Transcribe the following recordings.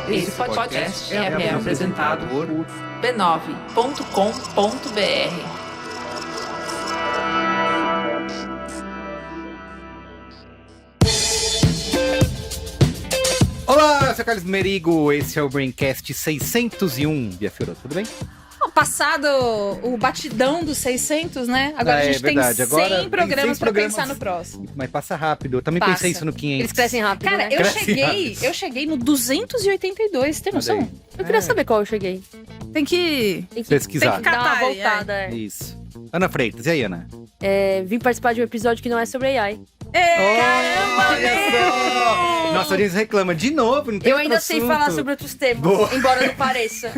Esse podcast é apresentado por b9.com.br. Olá, eu sou o Carlos Merigo, esse é o Braincast 601. Bia Fiorotto, tudo bem? Passado o batidão dos 600, né? Agora a gente verdade. tem 100 Agora programas pra programas. pensar no próximo. Mas passa rápido, eu também Passa. pensei isso no 500. Eles crescem rápido, Cara, né? eu cheguei no 282, tem noção? Olha aí. Eu queria saber qual eu cheguei. Tem que Pesquisar. Tem que Dar uma Catar, voltada, é. Isso. Ana Freitas, e aí, Ana? Vim participar de um episódio que não é sobre AI. Caramba, Olha só! Nossa, a audiência reclama de novo, não tem Eu outro ainda sei assunto. falar sobre outros temas, Boa. embora não pareça.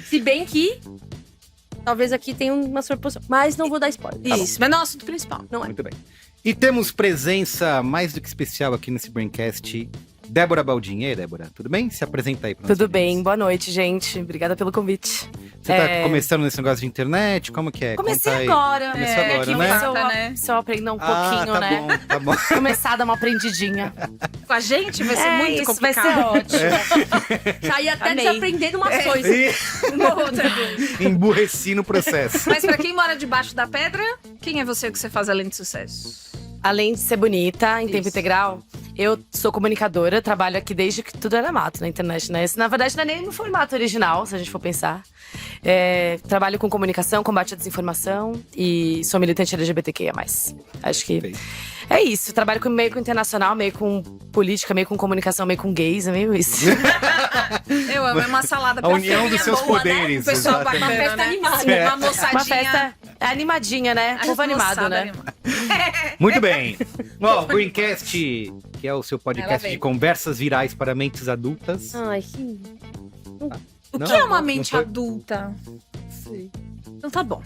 Se bem que talvez aqui tenha uma suposição, mas não vou dar spoiler. Isso, mas não é o assunto principal. Não é. Muito bem. E temos presença mais do que especial aqui nesse Braincast. Débora Baldin. E aí, Débora, tudo bem? Se apresenta aí pra nós. Tudo bem, boa noite, gente. Obrigada pelo convite. Você tá começando nesse negócio de internet? Como que é? Comecei Conta aí. agora. Começou agora, que né? Só aprender um pouquinho, tá né? bom, tá bom. Começar a dar uma aprendidinha. Com a gente vai ser muito isso, complicado. vai ser ótimo. Saí até Amei. desaprendendo umas coisas. Uma outra coisa. Emburreci no processo. Mas pra quem mora debaixo da pedra, quem é você, o que você faz além de sucesso? Além de ser bonita, em tempo Isso. integral, eu sou comunicadora, trabalho aqui desde que tudo era mato na internet, né? Isso, na verdade, não é nem no formato original, se a gente for pensar. Trabalho com comunicação, combate à desinformação e sou militante LGBTQIA+. Acho que Perfeito. é isso. Trabalho meio com internacional, meio com política, meio com comunicação, meio com gays, é meio isso. Eu amo, é uma salada A união dos perfeita, seus boa, poderes. Né? O pessoal exatamente. bacana, Festa né? animada. Uma moçadinha. Uma festa animadinha, né? Povo animado, moçada né? animada. Muito bem. Ó, o Braincast, que é o seu Ela podcast vem. de conversas virais para mentes adultas. Ai, que... O Não, que é uma não mente foi adulta? Então tá bom.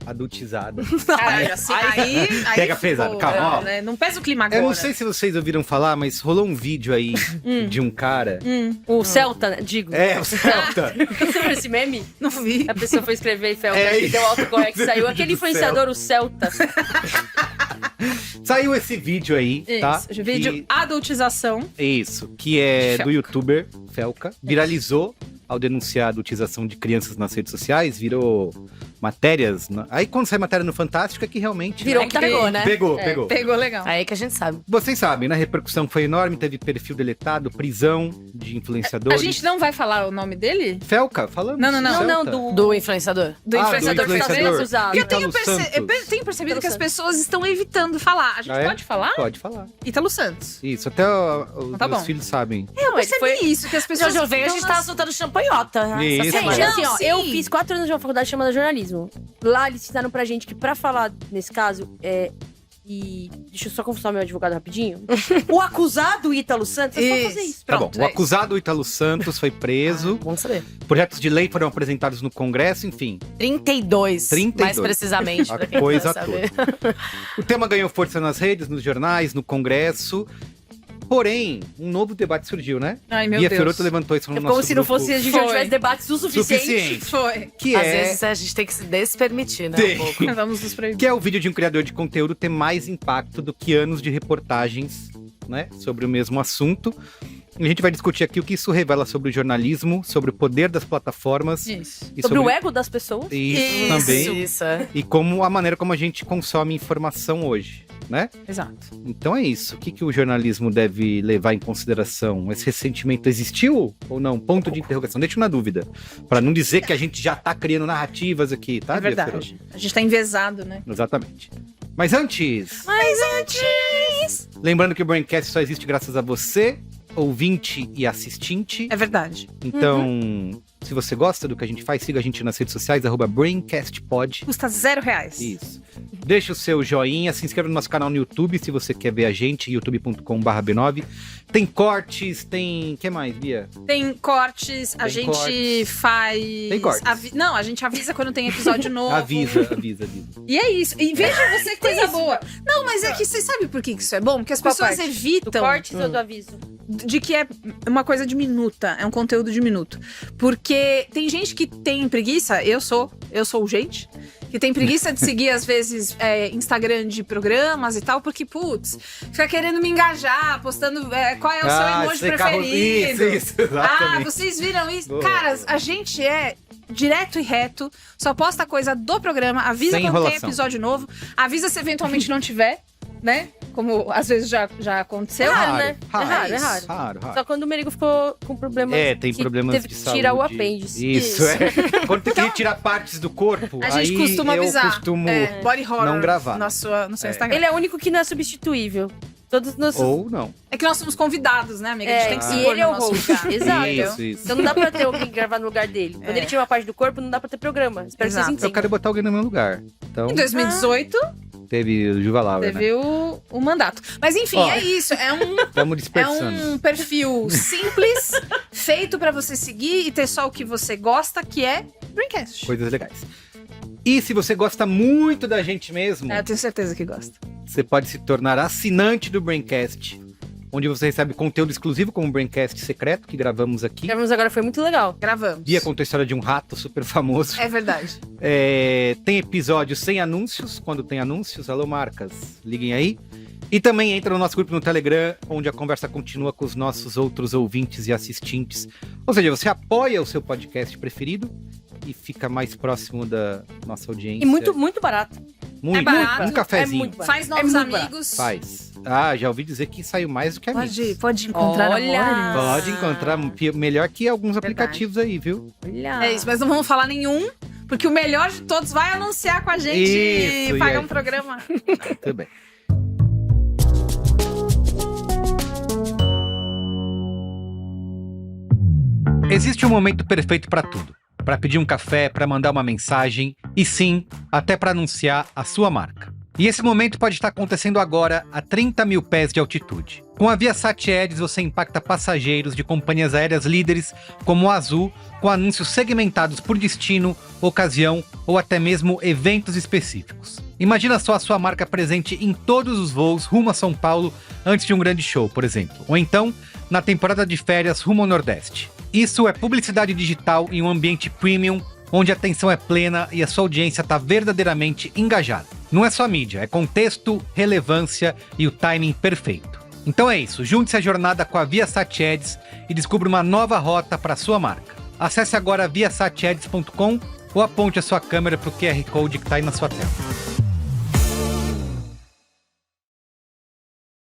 Adultizada. Caralho, assim, aí Pega ficou, pesado, calma, ó. né? Não pesa o clima agora. Eu não sei se vocês ouviram falar, mas rolou um vídeo aí de um cara. O Celta, né? Digo. O Celta. Você viu esse meme? Não vi. A pessoa foi escrever e Felta, É e deu autocorrect, saiu. Aquele do influenciador, o Celta. Saiu esse vídeo aí, tá? Isso, vídeo Que- adultização. Isso, que é Felca. do youtuber Felca. Viralizou ao denunciar a adultização de crianças nas redes sociais, virou matérias. Aí quando sai matéria no Fantástico é que realmente. Virou né, que Pegou, né? Pegou. Pegou legal. Aí que a gente sabe. Vocês sabem, né? A repercussão foi enorme, teve perfil deletado, prisão de A influenciadores. gente não vai falar o nome dele? Felca, falamos? Não, não, não. Não, Celta? Do influenciador. Do Ah, influenciador do que tá influenciador. sendo usado. Porque eu tenho, Ítalo Santos. eu tenho percebido Ítalo que as Santos. pessoas estão evitando falar. A gente Ah, é? pode falar? Pode falar. Ítalo Santos. Isso, até os Tá meus bom. filhos sabem. Eu ele percebi foi- isso, que as pessoas... Jojo veio, a gente estão tava nas- soltando champanhota. né? Isso, Essa mano. Gente, semana. assim, ó, sim. eu fiz 4 anos de uma faculdade chamada jornalismo. Lá eles ensinaram pra gente que pra falar, nesse caso, e deixa eu só consultar meu advogado rapidinho. O acusado Ítalo Santos é só fazer isso. Tá Pronto, bom, o é isso. acusado Ítalo Santos foi preso, Bom saber. projetos de lei foram apresentados no Congresso, enfim. 32, 32. mais precisamente. A pra quem coisa quiser saber. O tema ganhou força nas redes, nos jornais, no Congresso. Porém, um novo debate surgiu, né? Ai, meu Bia Deus. Fiorotto levantou isso no É nosso como se não grupo. fosse a gente já Foi. tivesse debates o suficiente. Suficiente. Foi. Que Às é, vezes a gente tem que se despermitir, né? Tem. Um pouco. Vamos nos proibir. que é o vídeo de um criador de conteúdo ter mais impacto do que anos de reportagens, né? Sobre o mesmo assunto. E a gente vai discutir aqui o que isso revela sobre o jornalismo, sobre o poder das plataformas. Isso. E Sobre o ego das pessoas. Isso também. Isso, é. E como a maneira como a gente consome informação hoje, né? Exato. Então é isso. O que, que o jornalismo deve levar em consideração? Esse ressentimento existiu ou não? Ponto de interrogação. Deixa na dúvida. Pra não dizer que a gente já tá criando narrativas aqui, tá? É Bia verdade. A gente tá envezado, né? Fiorotto? Exatamente. Mas antes, lembrando que o Braincast só existe graças a você, ouvinte e assistente. É verdade. Então, se você gosta do que a gente faz, siga a gente nas redes sociais, @BraincastPod. Custa R$0. Isso. Deixa o seu joinha, se inscreva no nosso canal no YouTube se você quer ver a gente, youtube.com/b9. Tem cortes, tem... O que mais, Bia? Tem cortes, a Tem gente cortes. faz... Tem cortes. Não, a gente avisa quando tem episódio novo. Avisa. E é isso. E veja você que coisa boa. Não, mas é que você sabe por que isso é bom? Porque as Qual pessoas parte? Do evitam cortes ou do aviso? de que é uma coisa diminuta, é um conteúdo diminuto. Porque Porque tem gente que tem preguiça, eu sou gente, que tem preguiça de seguir, às vezes, Instagram de programas e tal, porque, putz, fica querendo me engajar, postando qual é o seu emoji preferido. Isso, exatamente. Vocês viram isso? Boa. Cara, a gente é direto e reto, só posta coisa do programa, avisa Sem quando tem enrolação. episódio novo, avisa se eventualmente não tiver, né? Como às vezes já aconteceu. É raro, Raro, né? raro. É raro. Raro. Só quando o Merigo ficou com problemas. Tem que problemas teve de que saúde. tirar o apêndice. Isso. Quando tem que retirar partes do corpo, A gente aí costuma eu avisar. costumo Body horror não gravar. no seu Instagram. Ele é o único que não é substituível. Todos nós. Ou não. É que nós somos convidados, né, amiga? A gente tem que se e pôr ele é no o nosso host. lugar. Exato. Isso. Então não dá pra ter alguém gravar no lugar dele. Quando ele tira uma parte do corpo, não dá pra ter programa. Espero que Exato. vocês Eu entendam. quero botar alguém no meu lugar. Então, Em 2018, teve o Juva Lauer, né? teve o mandato. Mas enfim, Ó. é isso. Estamos É dispersando. um perfil simples, feito pra você seguir e ter só o que você gosta, que é Braincast. Coisas legais. E se você gosta muito da gente mesmo, Eu tenho certeza que gosta. você pode se tornar assinante do Braincast, onde você recebe conteúdo exclusivo como o Braincast secreto, que gravamos aqui. Gravamos agora, foi muito legal. Gravamos. Bia contou a história de um rato super famoso. É verdade. Tem episódios sem anúncios, quando tem anúncios. Alô, marcas, liguem aí. E também entra no nosso grupo no Telegram, onde a conversa continua com os nossos outros ouvintes e assistentes. Ou seja, você apoia o seu podcast preferido e fica mais próximo da nossa audiência. E muito, muito barato. Muito, é barato, um cafezinho. é muito barato. Faz novos muito amigos. Faz. Já ouvi dizer que saiu mais do que amigos. Pode encontrar Olha! amor. Pode encontrar melhor que alguns aplicativos aí, viu? Olha. É isso, mas não vamos falar nenhum, porque o melhor de todos vai anunciar com a gente Isso, e e pagar aí? um programa. Muito bem. Existe um momento perfeito para tudo. Para pedir um café, para mandar uma mensagem e sim, até para anunciar a sua marca. E esse momento pode estar acontecendo agora a 30 mil pés de altitude. Com a Viasat Ads você impacta passageiros de companhias aéreas líderes como a Azul, com anúncios segmentados por destino, ocasião ou até mesmo eventos específicos. Imagina só a sua marca presente em todos os voos rumo a São Paulo antes de um grande show, por exemplo. Ou então, na temporada de férias rumo ao Nordeste. Isso é publicidade digital em um ambiente premium, onde a atenção é plena e a sua audiência está verdadeiramente engajada. Não é só mídia, é contexto, relevância e o timing perfeito. Então é isso, junte-se à jornada com a Viasat Ads e descubra uma nova rota para a sua marca. Acesse agora viasatads.com ou aponte a sua câmera para o QR Code que está aí na sua tela.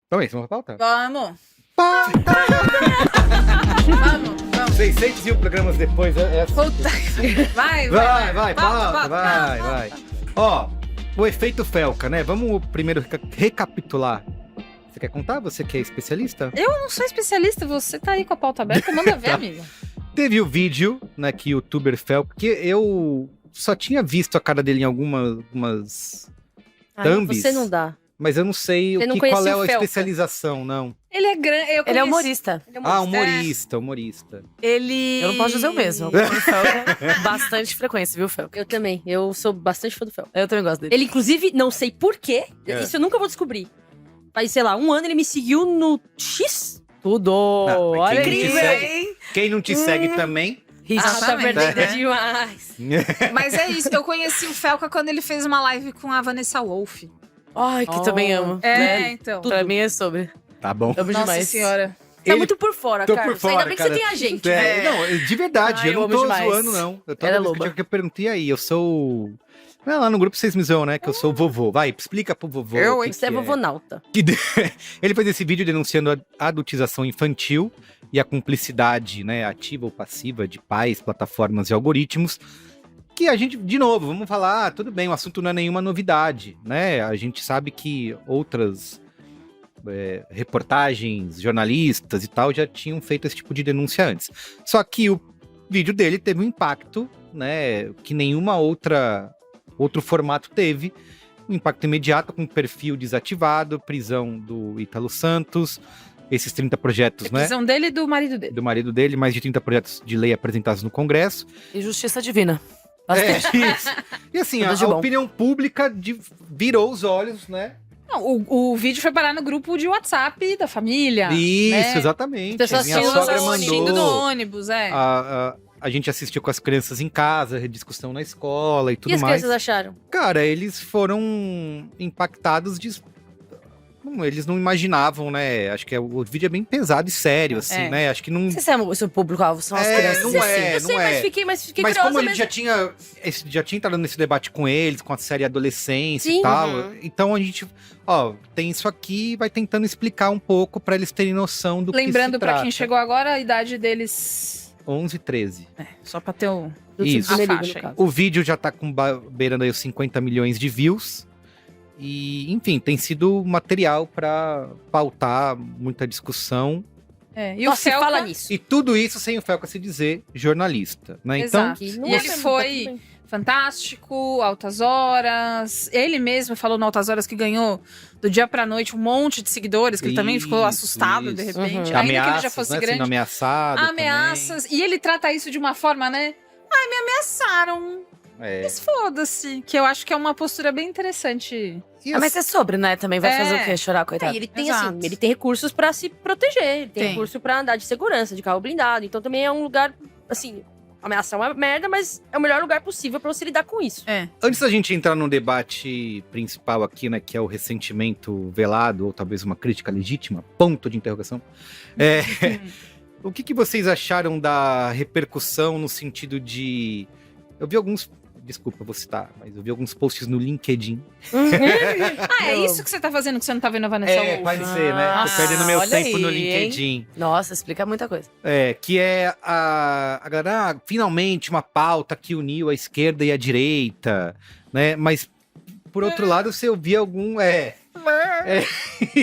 Então é isso, vamos pra pauta? Vamos. Pauta! Vamos. 601 programas depois, Puta. Vai. pauta, vai. Ó, o efeito Felca, né? Vamos primeiro recapitular. Você quer contar? Você que é especialista? Eu não sou especialista, você tá aí com a pauta aberta, manda ver, amiga. Teve o vídeo, né, que o youtuber Felca, que eu só tinha visto a cara dele em algumas thumbs, Você não dá. mas eu não sei Você não qual é conhecia a o Felca? especialização, não. Ele é grande. Ele é humorista. Ele é um Humorista. Ele. Eu não posso dizer o mesmo. Eu acompanho o Felca bastante frequência, viu, Felca? Eu também. Eu sou bastante fã do Fel. Eu também gosto dele. Ele, inclusive, não sei porquê. Isso eu nunca vou descobrir. Faz, sei lá, um ano ele me seguiu no X. Tudo! Não, mas Olha quem não te isso. segue- Quem não te segue também. Tá verdade né? demais. Mas é isso, eu conheci o Felca quando ele fez uma live com a Vanessa Wolff. Ai, que também amo. Então. Pra mim é sobre. Tá bom. Amo Nossa demais. senhora. Tá muito por fora, Tô Carlos. por fora, Ainda bem que cara. você tem a gente. Não, de verdade, Ai, eu eu não amo tô demais. zoando, não. Eu, Ela é vez loba. que eu perguntei aí, eu sou... Lá no grupo vocês me zoam, né? Que eu sou o vovô. Vai, explica pro vovô. o que Você é que vovonauta. Ele fez esse vídeo denunciando a adultização infantil e a cumplicidade, né, ativa ou passiva de pais, plataformas e algoritmos. Que a gente, de novo, vamos falar, tudo bem, o assunto não é nenhuma novidade, né? A gente sabe que outras reportagens, jornalistas e tal já tinham feito esse tipo de denúncia antes. Só que o vídeo dele teve um impacto, né, que nenhuma outro formato teve. Um impacto imediato com perfil desativado, prisão do Ítalo Santos, esses 30 projetos, né? Prisão dele e do marido dele. Do marido dele, mais de 30 projetos de lei apresentados no Congresso. E justiça divina. Bastante. Isso. E assim, Tudo de a bom. opinião pública virou os olhos, né? Não, o vídeo foi parar no grupo de WhatsApp da família. Isso, né? exatamente. As pessoas Minha assistindo sogra assistindo no mandou ônibus, a a gente assistiu com as crianças em casa, discussão na escola e tudo E as mais. crianças acharam? Cara, eles foram impactados de... Eles não imaginavam, né? Acho que o vídeo é bem pesado e sério, assim, né? Acho que não... Você sabe, o seu público-alvo são as crianças. não é, Eu sei, não é. mas fiquei Mas curiosa como ele mesmo. já tinha entrado nesse debate com eles, com a série Adolescência Sim. e tal, então a gente, tem isso aqui e vai tentando explicar um pouco pra eles terem noção do Lembrando que se pra trata. quem chegou agora, a idade deles. 11 e 13. Só pra ter o. Isso. A Primeiro, faixa no aí. caso. O vídeo já tá beirando aí os 50 milhões de views. E, enfim, tem sido material pra pautar muita discussão. E Só o se Felca. fala nisso. E tudo isso sem o Felca se dizer jornalista, né? Então, Exato. Que não E é ele pra- foi- tá tudo bem. Fantástico, Altas Horas. Ele mesmo falou no Altas Horas que ganhou do dia pra noite um monte de seguidores, que ele também ficou Isso, assustado de isso. repente. Uhum. Ainda que ele ameaças, já fosse né? Sendo grande. ameaçado Ameaças. E ele trata isso de uma forma, né? Ai, me ameaçaram. também. Mas foda-se. Que eu acho que é uma postura bem interessante. E Mas é sobre, né? Também vai fazer o quê? Chorar, coitado. E ele tem, Exato. assim, ele tem recursos pra se proteger. Ele tem Tem. recurso pra andar de segurança, de carro blindado. Então também é um lugar, assim, ameaçar uma merda, mas é o melhor lugar possível pra você lidar com isso. Antes da gente entrar no debate principal aqui, né, que é o ressentimento velado, ou talvez uma crítica legítima, ponto de interrogação, o que vocês acharam da repercussão no sentido de... Eu vi alguns... Desculpa, eu vou citar, mas eu vi alguns posts no LinkedIn. É isso que você tá fazendo que você não tá vendo a Vanessa Wolff? pode ser, né? Ah, Tô perdendo meu olha tempo no aí, LinkedIn. Nossa, explica muita coisa. Que é a galera, finalmente uma pauta que uniu a esquerda e a direita, né? Mas, por outro lado, você ouvia algum...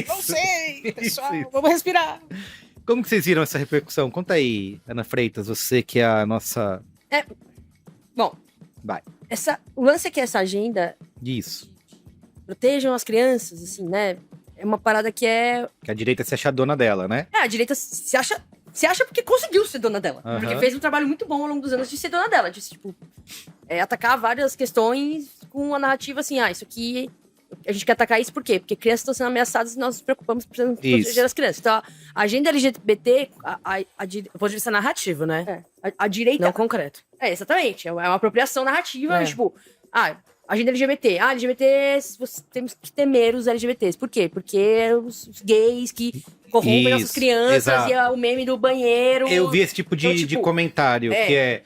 Não sei, pessoal. Isso. Vamos respirar. Como que vocês viram essa repercussão? Conta aí, Ana Freitas, você que é a nossa... Bom, Vai. o lance é que essa agenda Isso. protejam as crianças, assim, né? É uma parada que é... Que a direita se acha dona dela, né? a direita se acha porque conseguiu ser dona dela. Aham. Porque fez um trabalho muito bom ao longo dos anos de ser dona dela. De, tipo, atacar várias questões com a narrativa assim, isso aqui... A gente quer atacar isso por quê? Porque crianças estão sendo ameaçadas e nós nos preocupamos precisando proteger as crianças. Então, a agenda LGBT... Do ponto de vista narrativo, né? A direita... Não concreto. Exatamente. É uma apropriação narrativa. É. Tipo, agenda LGBT. LGBT, temos que temer os LGBTs. Por quê? Porque os gays que corrompem Isso, nossas crianças exato. e o meme do banheiro. Eu vi esse tipo de, Então, tipo, de comentário, que é...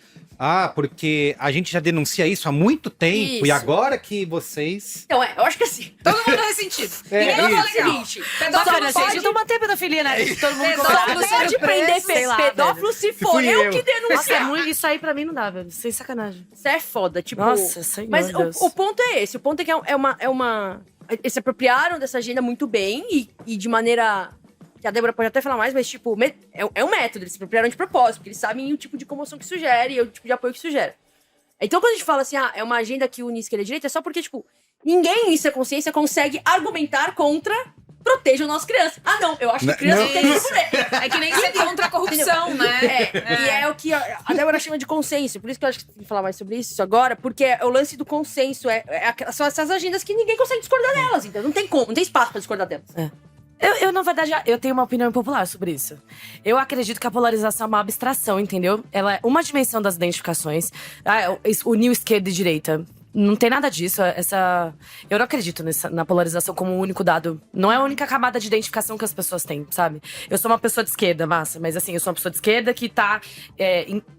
porque a gente já denuncia isso há muito tempo, Isso. e agora que vocês... Então, eu acho que assim. Todo mundo ressentido. É, E eu falo o isso. seguinte: Pedófilo Só, não gente, pode... não manter a pedofilia, né? Todo mundo Pedófilo concorda. não só pode sendo prender preso, sei lá, pedófilo se for Fui eu eu. que Nossa, denunciar. isso aí pra mim não dá, velho. Sem sacanagem. Isso é foda. Tipo, Nossa, Senhor mas Deus. o ponto é esse. O ponto é que é uma. Eles se apropriaram dessa agenda muito bem e de maneira. Que a Débora pode até falar mais, mas, tipo, é um método. Eles se apropriaram de propósito, porque eles sabem o tipo de comoção que sugere e o tipo de apoio que sugere. Então, quando a gente fala assim, é uma agenda que une esquerda e direita, é só porque, tipo, ninguém em sua consciência consegue argumentar contra protejam nossas crianças. Não, eu acho que criança não. tem que poder. É que nem ser contra a corrupção, né? E é o que a Débora chama de consenso. Por isso que eu acho que tem que falar mais sobre isso agora, porque é o lance do consenso. São essas agendas que ninguém consegue discordar delas. Então não tem como, não tem espaço pra discordar delas. Eu, na verdade, eu tenho uma opinião impopular sobre isso. Eu acredito que a polarização é uma abstração, entendeu? Ela é uma dimensão das identificações. Unir esquerda e direita. Não tem nada disso. Eu não acredito na polarização como um único dado. Não é a única camada de identificação que as pessoas têm, sabe? Eu sou uma pessoa de esquerda, massa. Mas assim, eu sou uma pessoa de esquerda que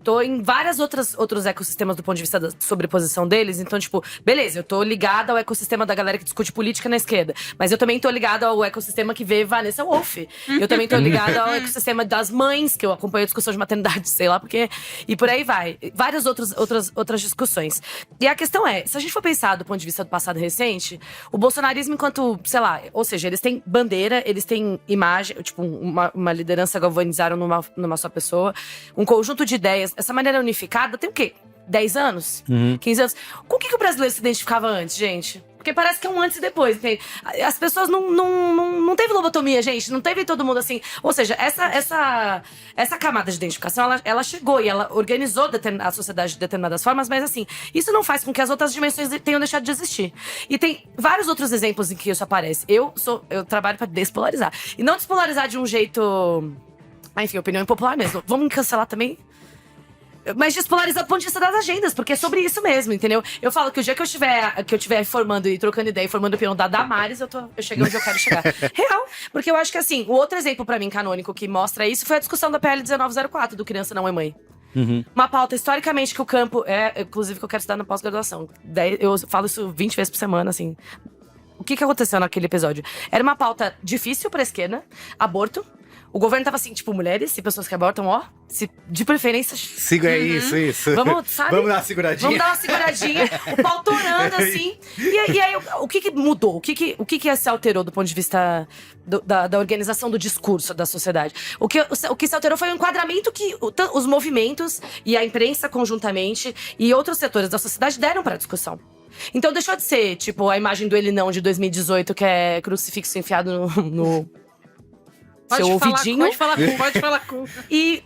tô em vários outros ecossistemas do ponto de vista da sobreposição deles. Então, tipo, beleza, eu tô ligada ao ecossistema da galera que discute política na esquerda. Mas eu também tô ligada ao ecossistema que vê Vanessa Wolff. Eu também tô ligada ao ecossistema das mães, que eu acompanho a discussão de maternidade, sei lá, porque... E por aí vai. Várias outras discussões. E a questão é, se a gente for pensar do ponto de vista do passado recente, o bolsonarismo enquanto, sei lá, ou seja, eles têm bandeira, eles têm imagem, tipo, uma liderança galvanizaram numa só pessoa, um conjunto de ideias. Essa maneira unificada tem o quê? 10 anos? 15 anos? Com o que o brasileiro se identificava antes, gente? Porque parece que é um antes e depois, entende? As pessoas não teve lobotomia, gente. Não teve todo mundo assim. Ou seja, essa camada de identificação, ela chegou e ela organizou a sociedade de determinadas formas, mas assim, isso não faz com que as outras dimensões tenham deixado de existir. E tem vários outros exemplos em que isso aparece. Eu trabalho pra despolarizar. E não despolarizar de um jeito... enfim, opinião impopular mesmo. Vamos me cancelar também? Mas despolarizar do ponto de vista das agendas, porque é sobre isso mesmo, entendeu? Eu falo que o dia que eu estiver formando e trocando ideia e formando opinião da Damares, eu cheguei onde eu quero chegar. Real. Porque eu acho que, assim, o outro exemplo pra mim canônico que mostra isso foi a discussão da PL 1904, do Criança Não é Mãe. Uma pauta, historicamente, que o campo inclusive, que eu quero estudar na pós-graduação. Eu falo isso 20 vezes por semana, assim. O que aconteceu naquele episódio? Era uma pauta difícil pra esquerda, aborto. O governo tava assim, tipo, mulheres e pessoas que abortam, de preferência. Siga isso. Vamos, sabe? Vamos dar uma seguradinha. Vamos dar uma seguradinha. O pau torando, assim. E aí, o que mudou? O que se alterou do ponto de vista da organização do discurso da sociedade? O que se alterou foi o enquadramento que os movimentos e a imprensa conjuntamente e outros setores da sociedade deram pra discussão. Então deixou de ser, tipo, a imagem do Ele Não de 2018, que é crucifixo enfiado no seu ouvidinho. Pode falar com. E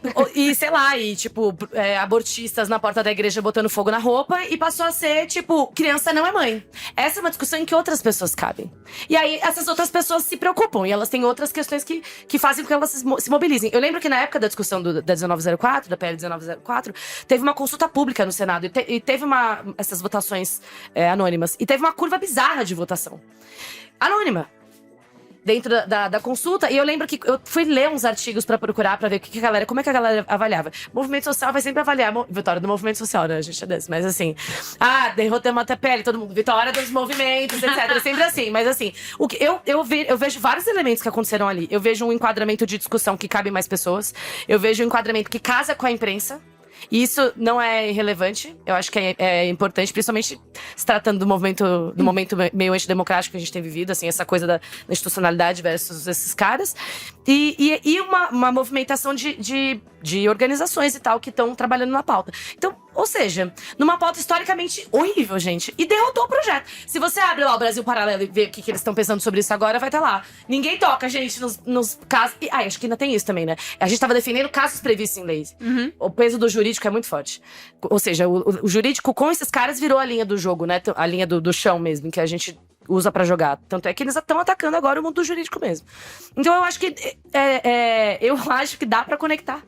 sei lá, tipo, abortistas na porta da igreja botando fogo na roupa. E passou a ser, tipo, criança não é mãe. Essa é uma discussão em que outras pessoas cabem. E aí, essas outras pessoas se preocupam. E elas têm outras questões que fazem com que elas se mobilizem. Eu lembro que na época da discussão da 1904, da PL 1904, teve uma consulta pública no Senado. E teve essas votações anônimas. E teve uma curva bizarra de votação. Anônima. Dentro da consulta, e eu lembro que eu fui ler uns artigos pra procurar, pra ver como é que a galera avaliava. O movimento social vai sempre avaliar vitória do movimento social, né? A gente é desse, mas assim, derrotamos até a pele, todo mundo, vitória dos movimentos, etc. Sempre assim, mas assim, eu vejo vários elementos que aconteceram ali. Eu vejo um enquadramento de discussão que cabe mais pessoas, eu vejo um enquadramento que casa com a imprensa. E isso não é irrelevante, eu acho que é importante, principalmente se tratando do momento meio antidemocrático que a gente tem vivido, assim, essa coisa da institucionalidade versus esses caras. E uma movimentação de organizações e tal que estão trabalhando na pauta. Então, ou seja, numa pauta historicamente horrível, gente. E derrotou o projeto. Se você abre lá o Brasil Paralelo e vê o que eles estão pensando sobre isso agora, vai estar lá. Ninguém toca, gente, nos casos. E acho que ainda tem isso também, né? A gente tava defendendo casos previstos em leis. O peso do jurídico é muito forte. Ou seja, o jurídico com esses caras virou a linha do jogo, né? A linha do chão mesmo, que a gente usa pra jogar. Tanto é que eles estão atacando agora o mundo jurídico mesmo. Então eu acho que dá pra conectar.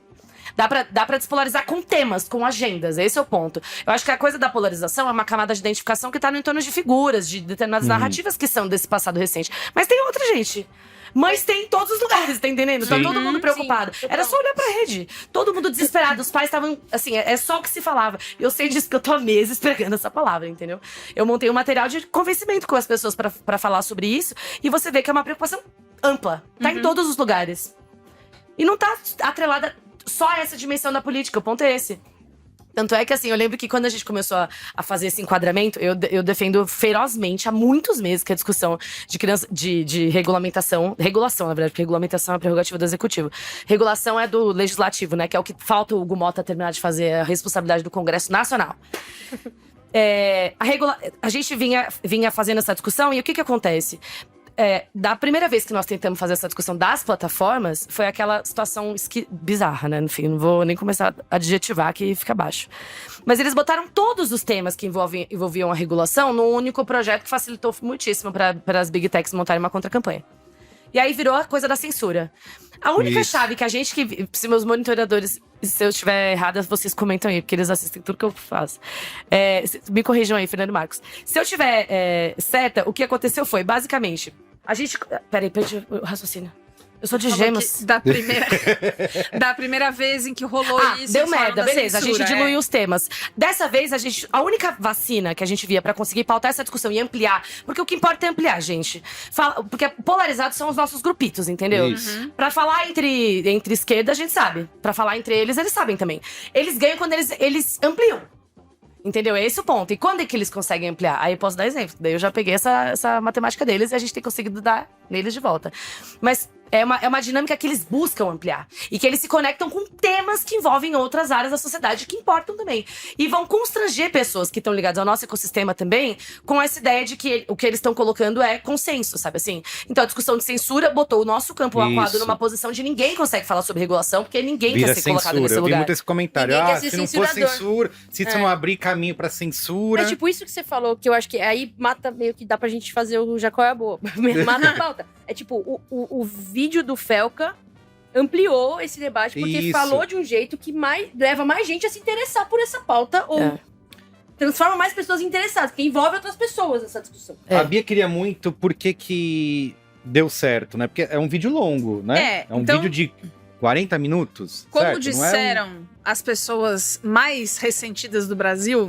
Dá pra despolarizar com temas, com agendas. Esse é o ponto. Eu acho que a coisa da polarização é uma camada de identificação que tá no entorno de figuras, de determinadas narrativas que são desse passado recente. Mas tem outra, gente. Mas tem em todos os lugares, tá entendendo? Tá todo mundo preocupado. Era só olhar pra rede. Todo mundo desesperado. Os pais estavam, assim, é só o que se falava. Eu sei disso que eu tô há meses pregando essa palavra, entendeu? Eu montei um material de convencimento com as pessoas pra falar sobre isso. E você vê que é uma preocupação ampla. Tá em todos os lugares. E não tá atrelada só a essa dimensão da política. O ponto é esse. Tanto é que, assim, eu lembro que quando a gente começou a fazer esse enquadramento, eu defendo ferozmente há muitos meses que a discussão de regulamentação, na verdade, porque regulamentação é a prerrogativa do executivo. Regulação é do legislativo, né? Que é o que falta o Hugo Mota terminar de fazer, a responsabilidade do Congresso Nacional. A gente vinha fazendo essa discussão e o que acontece? Da primeira vez que nós tentamos fazer essa discussão das plataformas, foi aquela situação bizarra, né? Enfim, não vou nem começar a adjetivar que fica baixo. Mas eles botaram todos os temas que envolviam a regulação num único projeto que facilitou muitíssimo para as Big Techs montarem uma contra-campanha. E aí virou a coisa da censura. A única chave que se meus monitoradores, se eu estiver errada, vocês comentam aí, porque eles assistem tudo que eu faço. Me corrijam aí, Fernando Marcos. Se eu estiver certa, o que aconteceu foi, basicamente, a gente... Peraí, perdi o raciocínio. Eu sou de Gêmeos. Da primeira vez em que rolou isso. Deu merda, beleza. Censura, a gente diluiu os temas. Dessa vez, a única vacina que a gente via pra conseguir pautar essa discussão e ampliar. Porque o que importa é ampliar, gente. Porque polarizados são os nossos grupitos, entendeu? Pra falar entre esquerda, a gente sabe. Pra falar entre eles sabem também. Eles ganham quando eles ampliam. Entendeu? É esse o ponto. E quando é que eles conseguem ampliar? Aí eu posso dar exemplo. Daí eu já peguei essa matemática deles e a gente tem conseguido dar neles de volta. Mas é uma dinâmica que eles buscam ampliar. E que eles se conectam com temas que envolvem outras áreas da sociedade que importam também. E vão constranger pessoas que estão ligadas ao nosso ecossistema também com essa ideia de que o que eles estão colocando é consenso, sabe assim? Então a discussão de censura botou o nosso campo aquado numa posição de ninguém consegue falar sobre regulação, porque ninguém quer ser colocado nesse lugar. Eu vi muito esse comentário. Se não for censura, se isso não abrir caminho pra censura... É tipo isso que você falou, que eu acho que aí mata meio que dá pra gente fazer o Jacó é a boa. Mata a pauta. É tipo, o vídeo do Felca, ampliou esse debate, porque Isso. falou de um jeito que leva mais gente a se interessar por essa pauta, ou transforma mais pessoas interessadas, porque envolve outras pessoas nessa discussão. A Bia queria muito por que deu certo, né? Porque é um vídeo longo, né? É um então, vídeo de 40 minutos, como certo? disseram as pessoas mais ressentidas do Brasil,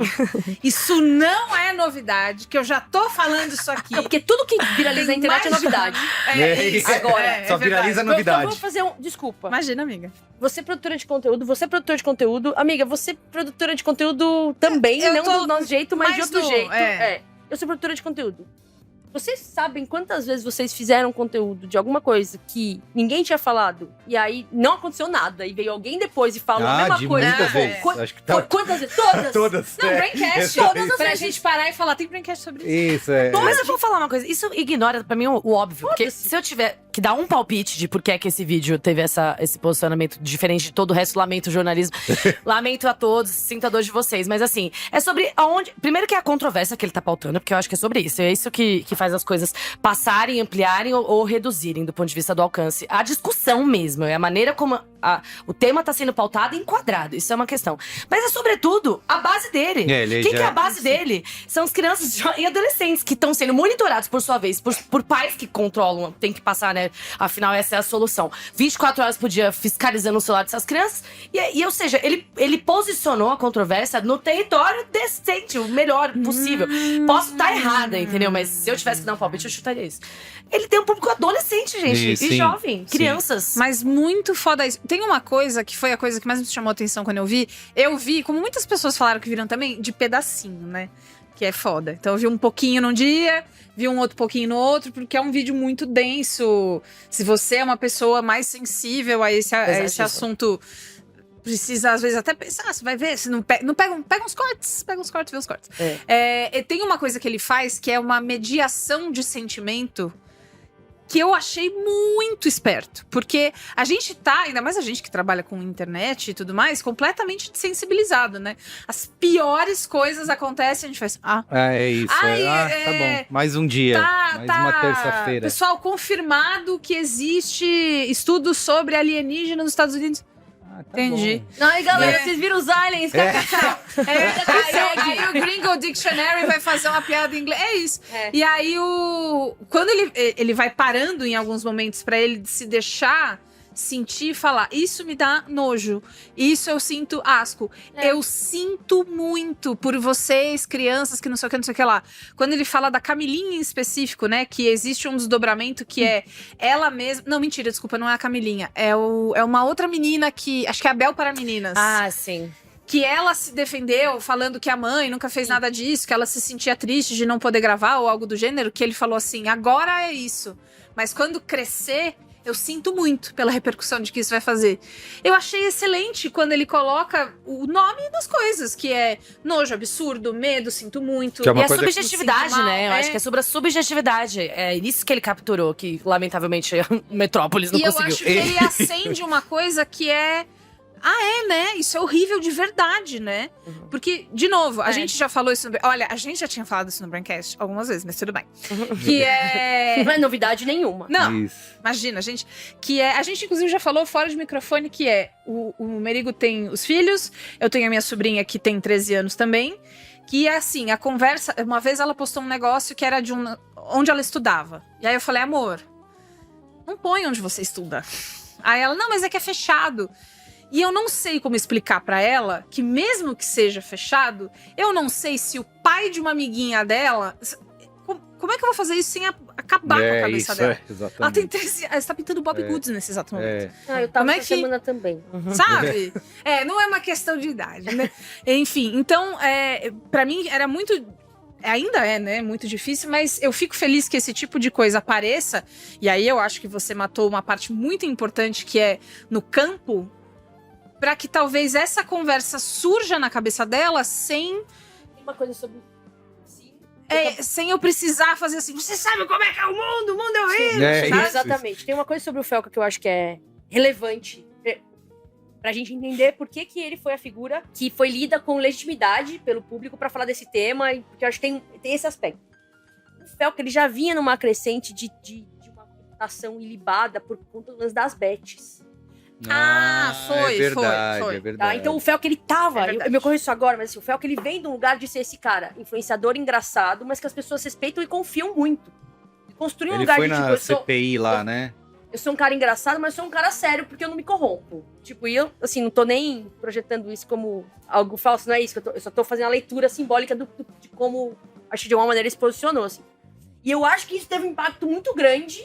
isso não é novidade, que eu já tô falando isso aqui. Não, porque tudo que viraliza na internet é mais- novidade. É isso. Agora, Só viraliza a novidade. Eu vou fazer Desculpa. Imagina, amiga. Você é produtora de conteúdo, você é produtor de conteúdo. Amiga, você é produtora de conteúdo também, Eu não tô do nosso jeito, mas de mais outro no- jeito. é. Eu sou produtora de conteúdo. Vocês sabem quantas vezes vocês fizeram conteúdo de alguma coisa que ninguém tinha falado e aí não aconteceu nada e veio alguém depois e falou a mesma de coisa? muita É. vez. Qu- Acho que tá... Quantas vezes? Todas! Todas. Não, é. Braincast, Todas todas pra vezes. gente parar e falar, tem Braincast sobre isso. Isso, é. Mas eu vou falar uma coisa, isso ignora pra mim o óbvio. Porque Foda-se. se eu tiver que dar um palpite de por que é que esse vídeo teve esse posicionamento diferente de todo o resto, lamento o jornalismo. Lamento a todos, sinto a dor de vocês. Mas assim, é sobre aonde. Primeiro que é a controvérsia que ele tá pautando, porque eu acho que é sobre isso. É isso que faz as coisas passarem, ampliarem ou reduzirem do ponto de vista do alcance. A discussão mesmo, é a maneira como o tema tá sendo pautado e enquadrado. Isso é uma questão. Mas é sobretudo a base dele. Ele Quem já- que é a base dele? São as crianças e adolescentes que estão sendo monitorados, por sua vez, por pais que controlam, tem que passar, né? Afinal, essa é a solução. 24 horas por dia fiscalizando o celular dessas crianças. Ou seja, ele posicionou a controvérsia no território decente, o melhor possível. Posso estar errada, entendeu? Mas se eu tivesse que dar um palpite, eu chutaria isso. Ele tem um público adolescente, gente. Sim, E jovem, sim. crianças. Mas muito foda isso. Tem uma coisa que foi a coisa que mais me chamou a atenção quando eu vi. Eu vi, como muitas pessoas falaram que viram também, de pedacinho, né? Que é foda. Então eu vi um pouquinho num dia, vi um outro pouquinho no outro, porque é um vídeo muito denso. Se você é uma pessoa mais sensível a esse Exato. assunto, precisa às vezes até pensar, você vai ver, se não pega uns cortes, vê os cortes. E tem uma coisa que ele faz que é uma mediação de sentimento que eu achei muito esperto. Porque a gente tá, ainda mais a gente que trabalha com internet e tudo mais, completamente sensibilizado, né? As piores coisas acontecem, a gente faz, É isso. Ai, Tá bom. Mais um dia. mais uma terça-feira. Pessoal, confirmado que existe estudos sobre alienígena nos Estados Unidos. Tá Entendi. bom. Não, e galera, É. vocês viram os aliens? Aí o Gringo Dictionary vai fazer uma piada em inglês. É isso. É. E aí quando ele vai parando em alguns momentos pra ele se deixar sentir e falar, isso me dá nojo, isso eu sinto asco, eu sinto muito por vocês, crianças, que não sei o que lá. Quando ele fala da Camilinha em específico, né, que existe um desdobramento que é ela mesma, não, mentira, desculpa, não é a Camilinha, é uma outra menina que, acho que é a Bel para Meninas. Sim. Que ela se defendeu falando que a mãe nunca fez nada disso, que ela se sentia triste de não poder gravar ou algo do gênero, que ele falou assim, agora é isso, mas quando crescer, eu sinto muito pela repercussão de que isso vai fazer. Eu achei excelente quando ele coloca o nome das coisas, que é nojo, absurdo, medo, sinto muito. Que é uma E a coisa que- subjetividade, Sinto mal, né? Eu acho que é sobre a subjetividade. É isso que ele capturou, que lamentavelmente Metrópolis não E eu conseguiu. acho que ele acende uma coisa que é... né? Isso é horrível de verdade, né? Porque, de novo, a gente já falou isso olha, a gente já tinha falado isso no Braincast algumas vezes, mas tudo bem. Que é... Não é novidade nenhuma. Não, Isso. imagina, gente. Que é... A gente, inclusive, já falou fora de microfone que é... O Merigo tem os filhos, eu tenho a minha sobrinha que tem 13 anos também. Que é assim, a conversa... Uma vez ela postou um negócio que era de onde ela estudava. E aí eu falei, amor, não põe onde você estuda. Aí ela, não, mas é que é fechado. E eu não sei como explicar pra ela que mesmo que seja fechado, eu não sei se o pai de uma amiguinha dela... Como é que eu vou fazer isso sem acabar com a cabeça isso, dela? exatamente. Ela tem 13 anos, tá pintando Bob Goods nesse exato momento. Eu tava Como é essa que- semana também. Sabe? Não é uma questão de idade, né? Enfim, então, pra mim era muito... Ainda é, né? Muito difícil, mas eu fico feliz que esse tipo de coisa apareça. E aí eu acho que você matou uma parte muito importante, que é no campo, pra que talvez essa conversa surja na cabeça dela sem Uma coisa sobre... sem eu precisar fazer assim, você sabe como é que é o mundo é horrível. É, sabe? isso. Exatamente. Tem uma coisa sobre o Felca que eu acho que é relevante pra gente entender por que ele foi a figura que foi lida com legitimidade pelo público pra falar desse tema, porque eu acho que tem esse aspecto. O Felca, ele já vinha numa crescente de uma reputação ilibada por conta do lance das bets. Foi. É verdade. Tá? verdade. Então o Felk, ele tava, É eu me corrijo isso agora, mas assim, o Felk, ele vem de um lugar de ser esse cara, influenciador engraçado, mas que as pessoas respeitam e confiam muito. Construir um Ele lugar foi de, tipo, na CPI lá, né? eu sou um cara engraçado, mas eu sou um cara sério, porque eu não me corrompo. Tipo, e eu, assim, não tô nem projetando isso como algo falso, não é isso. Eu só tô fazendo a leitura simbólica de como, acho que de uma maneira ele se posicionou, assim. E eu acho que isso teve um impacto muito grande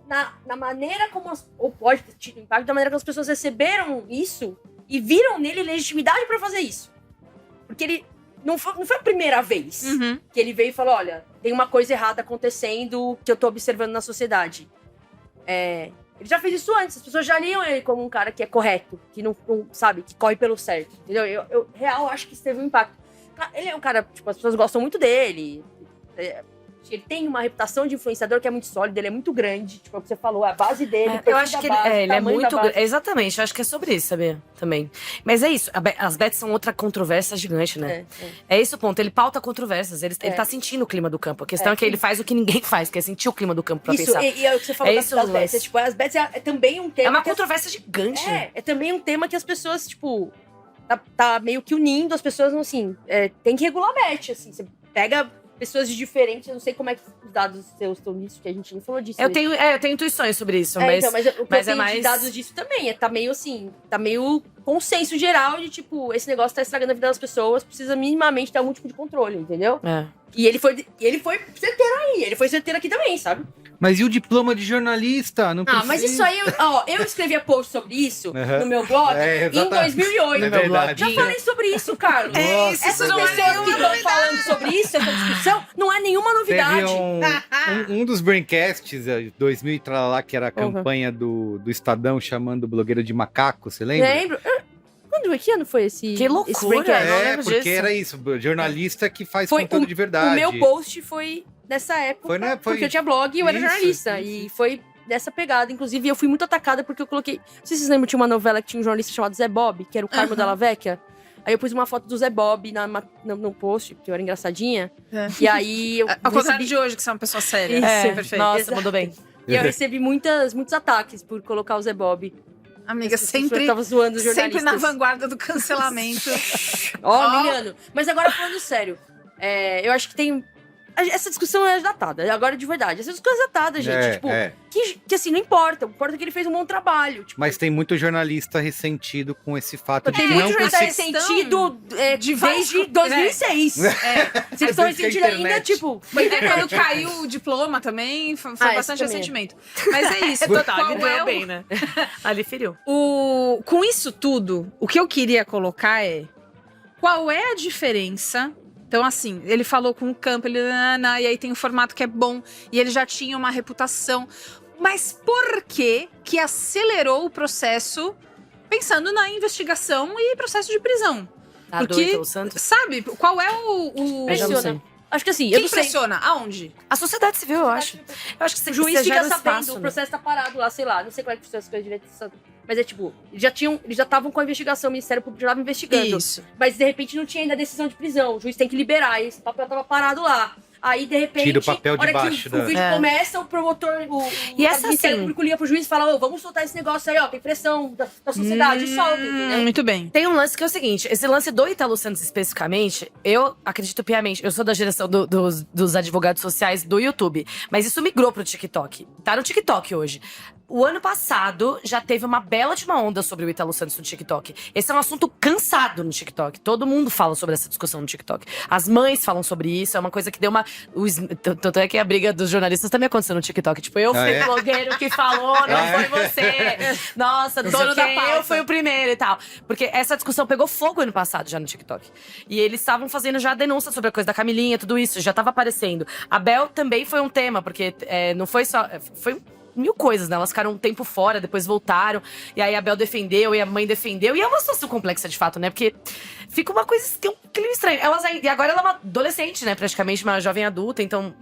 na maneira como, ou pode ter tido impacto, da maneira como as pessoas receberam isso e viram nele legitimidade pra fazer isso. Porque ele não foi a primeira vez que ele veio e falou, olha, tem uma coisa errada acontecendo que eu tô observando na sociedade. Ele já fez isso antes, as pessoas já liam ele como um cara que é correto, que não sabe, que corre pelo certo, entendeu? Eu real acho que isso teve um impacto. Ele é um cara, tipo, as pessoas gostam muito dele. Ele tem uma reputação de influenciador que é muito sólida, ele é muito grande, tipo, é o que você falou, a base dele. Eu acho que ele é muito. Exatamente, eu acho que é sobre isso, sabia? Também. Mas é isso, as bets são outra controvérsia gigante, né? É esse o ponto, ele pauta controvérsias, ele tá sentindo o clima do campo. A questão é que ele faz o que ninguém faz, que é sentir o clima do campo pra pensar. E é o que você falou das bets. Tipo, as bets é também um tema. É uma controvérsia gigante. É também um tema que as pessoas, tipo, tá meio que unindo as pessoas, assim, tem que regular a bet, assim, você pega pessoas de diferentes, eu não sei como é que os dados seus estão nisso, que a gente nem falou disso. Eu tenho intuições sobre isso, mas... Então, mas o que eu tenho de dados disso também, tá meio assim, tá meio consenso geral de, tipo, esse negócio tá estragando a vida das pessoas, precisa minimamente ter algum tipo de controle, entendeu? E ele foi certeiro aí, ele foi certeiro aqui também, sabe? Mas e o diploma de jornalista? Não precisa. Mas isso aí, eu escrevia post sobre isso no meu blog em 2008. É verdade. Já falei sobre isso, Carlos. Essas pessoas que estão falando sobre isso, essa discussão, não é nenhuma novidade. Teve um dos braincasts, 2000 e tralá, que era a campanha do Estadão chamando o blogueiro de macaco, você lembra? Lembro. Que ano foi esse? Que loucura! Esse braincast? Eu lembro porque disso. era isso, jornalista que faz conteúdo de verdade. O meu post foi nessa época, porque eu tinha blog e eu era jornalista. E foi dessa pegada. Inclusive, eu fui muito atacada porque eu coloquei... Não sei se vocês lembram, tinha uma novela que tinha um jornalista chamado Zé Bob, que era o Carmo Della Vecchia. Aí eu pus uma foto do Zé Bob no post, porque eu era engraçadinha. E aí eu Ao contrário de hoje, que você é uma pessoa séria. Isso, perfeito. Nossa, Exato. mandou bem. E eu recebi muitos ataques por colocar o Zé Bob. Amiga, sempre... Tava zoando os Sempre jornalistas. na vanguarda do cancelamento. Miliano. Mas agora falando sério, eu acho que tem... Essa discussão é datada, agora de verdade. Essa discussão é datada, gente. Que assim, não importa. Importa que ele fez um bom trabalho. Tipo, Mas tem muito jornalista ressentido com esse fato de tem que muito não jornalista consegue... ressentido desde 2006. Se estão ressentidos ainda, tipo... Foi até quando caiu o diploma também, foi bastante também. ressentimento. Mas é isso. Total, qual ele doeu é bem, né? Ali feriu. Com isso tudo, o que eu queria colocar é... Qual é a diferença... Então, assim, ele falou com o campo, e aí tem um formato que é bom, e ele já tinha uma reputação. Mas por que acelerou o processo pensando na investigação e processo de prisão? Porque, Ítalo Santos? sabe, qual é o... Eu já não sei. Acho que assim, eu Quem não sei. Pressiona? Aonde? A sociedade civil, eu acho. Eu acho que O juiz você fica gera um sabendo, espaço, o né? processo tá parado lá, sei lá. Não sei como é que funciona as coisas direito. Mas é tipo, eles já estavam com a investigação, o Ministério Público já tava investigando. Isso. Mas de repente não tinha ainda decisão de prisão. O juiz tem que liberar, e esse papel tava parado lá. Aí, de repente, Tira o papel de hora baixo que o vídeo começa, o promotor, E essa, Ministério assim- Público liga pro juiz e fala, vamos soltar esse negócio aí, tem pressão da sociedade, solta, entendeu? Muito bem. Tem um lance que é o seguinte, esse lance do Ítalo Santos especificamente, eu acredito piamente, eu sou da geração dos advogados sociais do YouTube, mas isso migrou pro TikTok. Tá no TikTok hoje. O ano passado já teve uma bela de uma onda sobre o Ítalo Santos no TikTok. Esse é um assunto cansado no TikTok. Todo mundo fala sobre essa discussão no TikTok. As mães falam sobre isso, é uma coisa que deu uma... Tanto é que a briga dos jornalistas também aconteceu no TikTok. Tipo, eu fui o blogueiro que falou, não foi você. Nossa, não sei o quê, eu fui o primeiro e tal. Porque essa discussão pegou fogo ano passado já no TikTok. E eles estavam fazendo já denúncia sobre a coisa da Camilinha, tudo isso, já tava aparecendo. A Bel também foi um tema, porque não foi só... Foi mil coisas, né? Elas ficaram um tempo fora, depois voltaram. E aí a Bel defendeu, e a mãe defendeu. E é uma situação complexa, de fato, né? Porque fica uma coisa... Tem um clima estranho. E agora ela é uma adolescente, né? Praticamente uma jovem adulta. Então,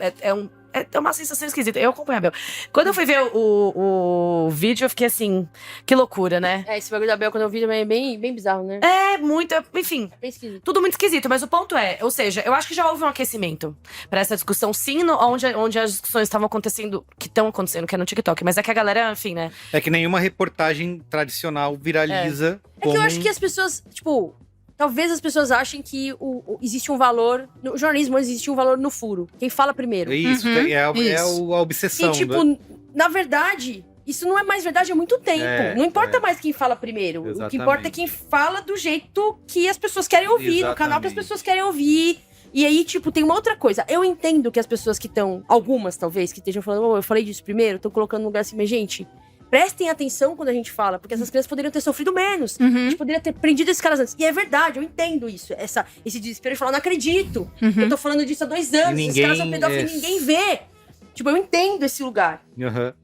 É uma sensação esquisita. Eu acompanho a Bel. Quando eu fui ver o vídeo, eu fiquei assim, que loucura, né? Esse bagulho da Bel, quando eu vi, também é bem bizarro, né? É, muito. Enfim, Bem esquisito. tudo muito esquisito. Mas o ponto é, ou seja, eu acho que já houve um aquecimento pra essa discussão, sim, onde as discussões estavam acontecendo, que estão acontecendo, que é no TikTok. Mas é que a galera, enfim, né? É que nenhuma reportagem tradicional viraliza. É que eu acho que as pessoas, tipo, talvez as pessoas achem que existe um valor. No jornalismo existe um valor no furo. Quem fala primeiro. Isso, Uhum, é isso. a obsessão. E, tipo, na verdade, isso não é mais verdade há muito tempo. É, não importa é. mais quem fala primeiro. O que Exatamente. importa é quem fala do jeito que as pessoas querem ouvir, no canal que as Exatamente. pessoas querem ouvir. E aí, tipo, tem uma outra coisa. Eu entendo que as pessoas que estão, algumas talvez, que estejam falando, eu falei disso primeiro, estão colocando no lugar assim, mas gente, prestem atenção quando a gente fala, porque essas crianças poderiam ter sofrido menos. A gente poderia ter prendido esses caras antes. E é verdade, eu entendo isso. Esse desespero de falar, não acredito. Eu tô falando disso há 2 anos. E Esses caras são ninguém- pedófilos e ninguém vê. Tipo, eu entendo esse lugar. Aham.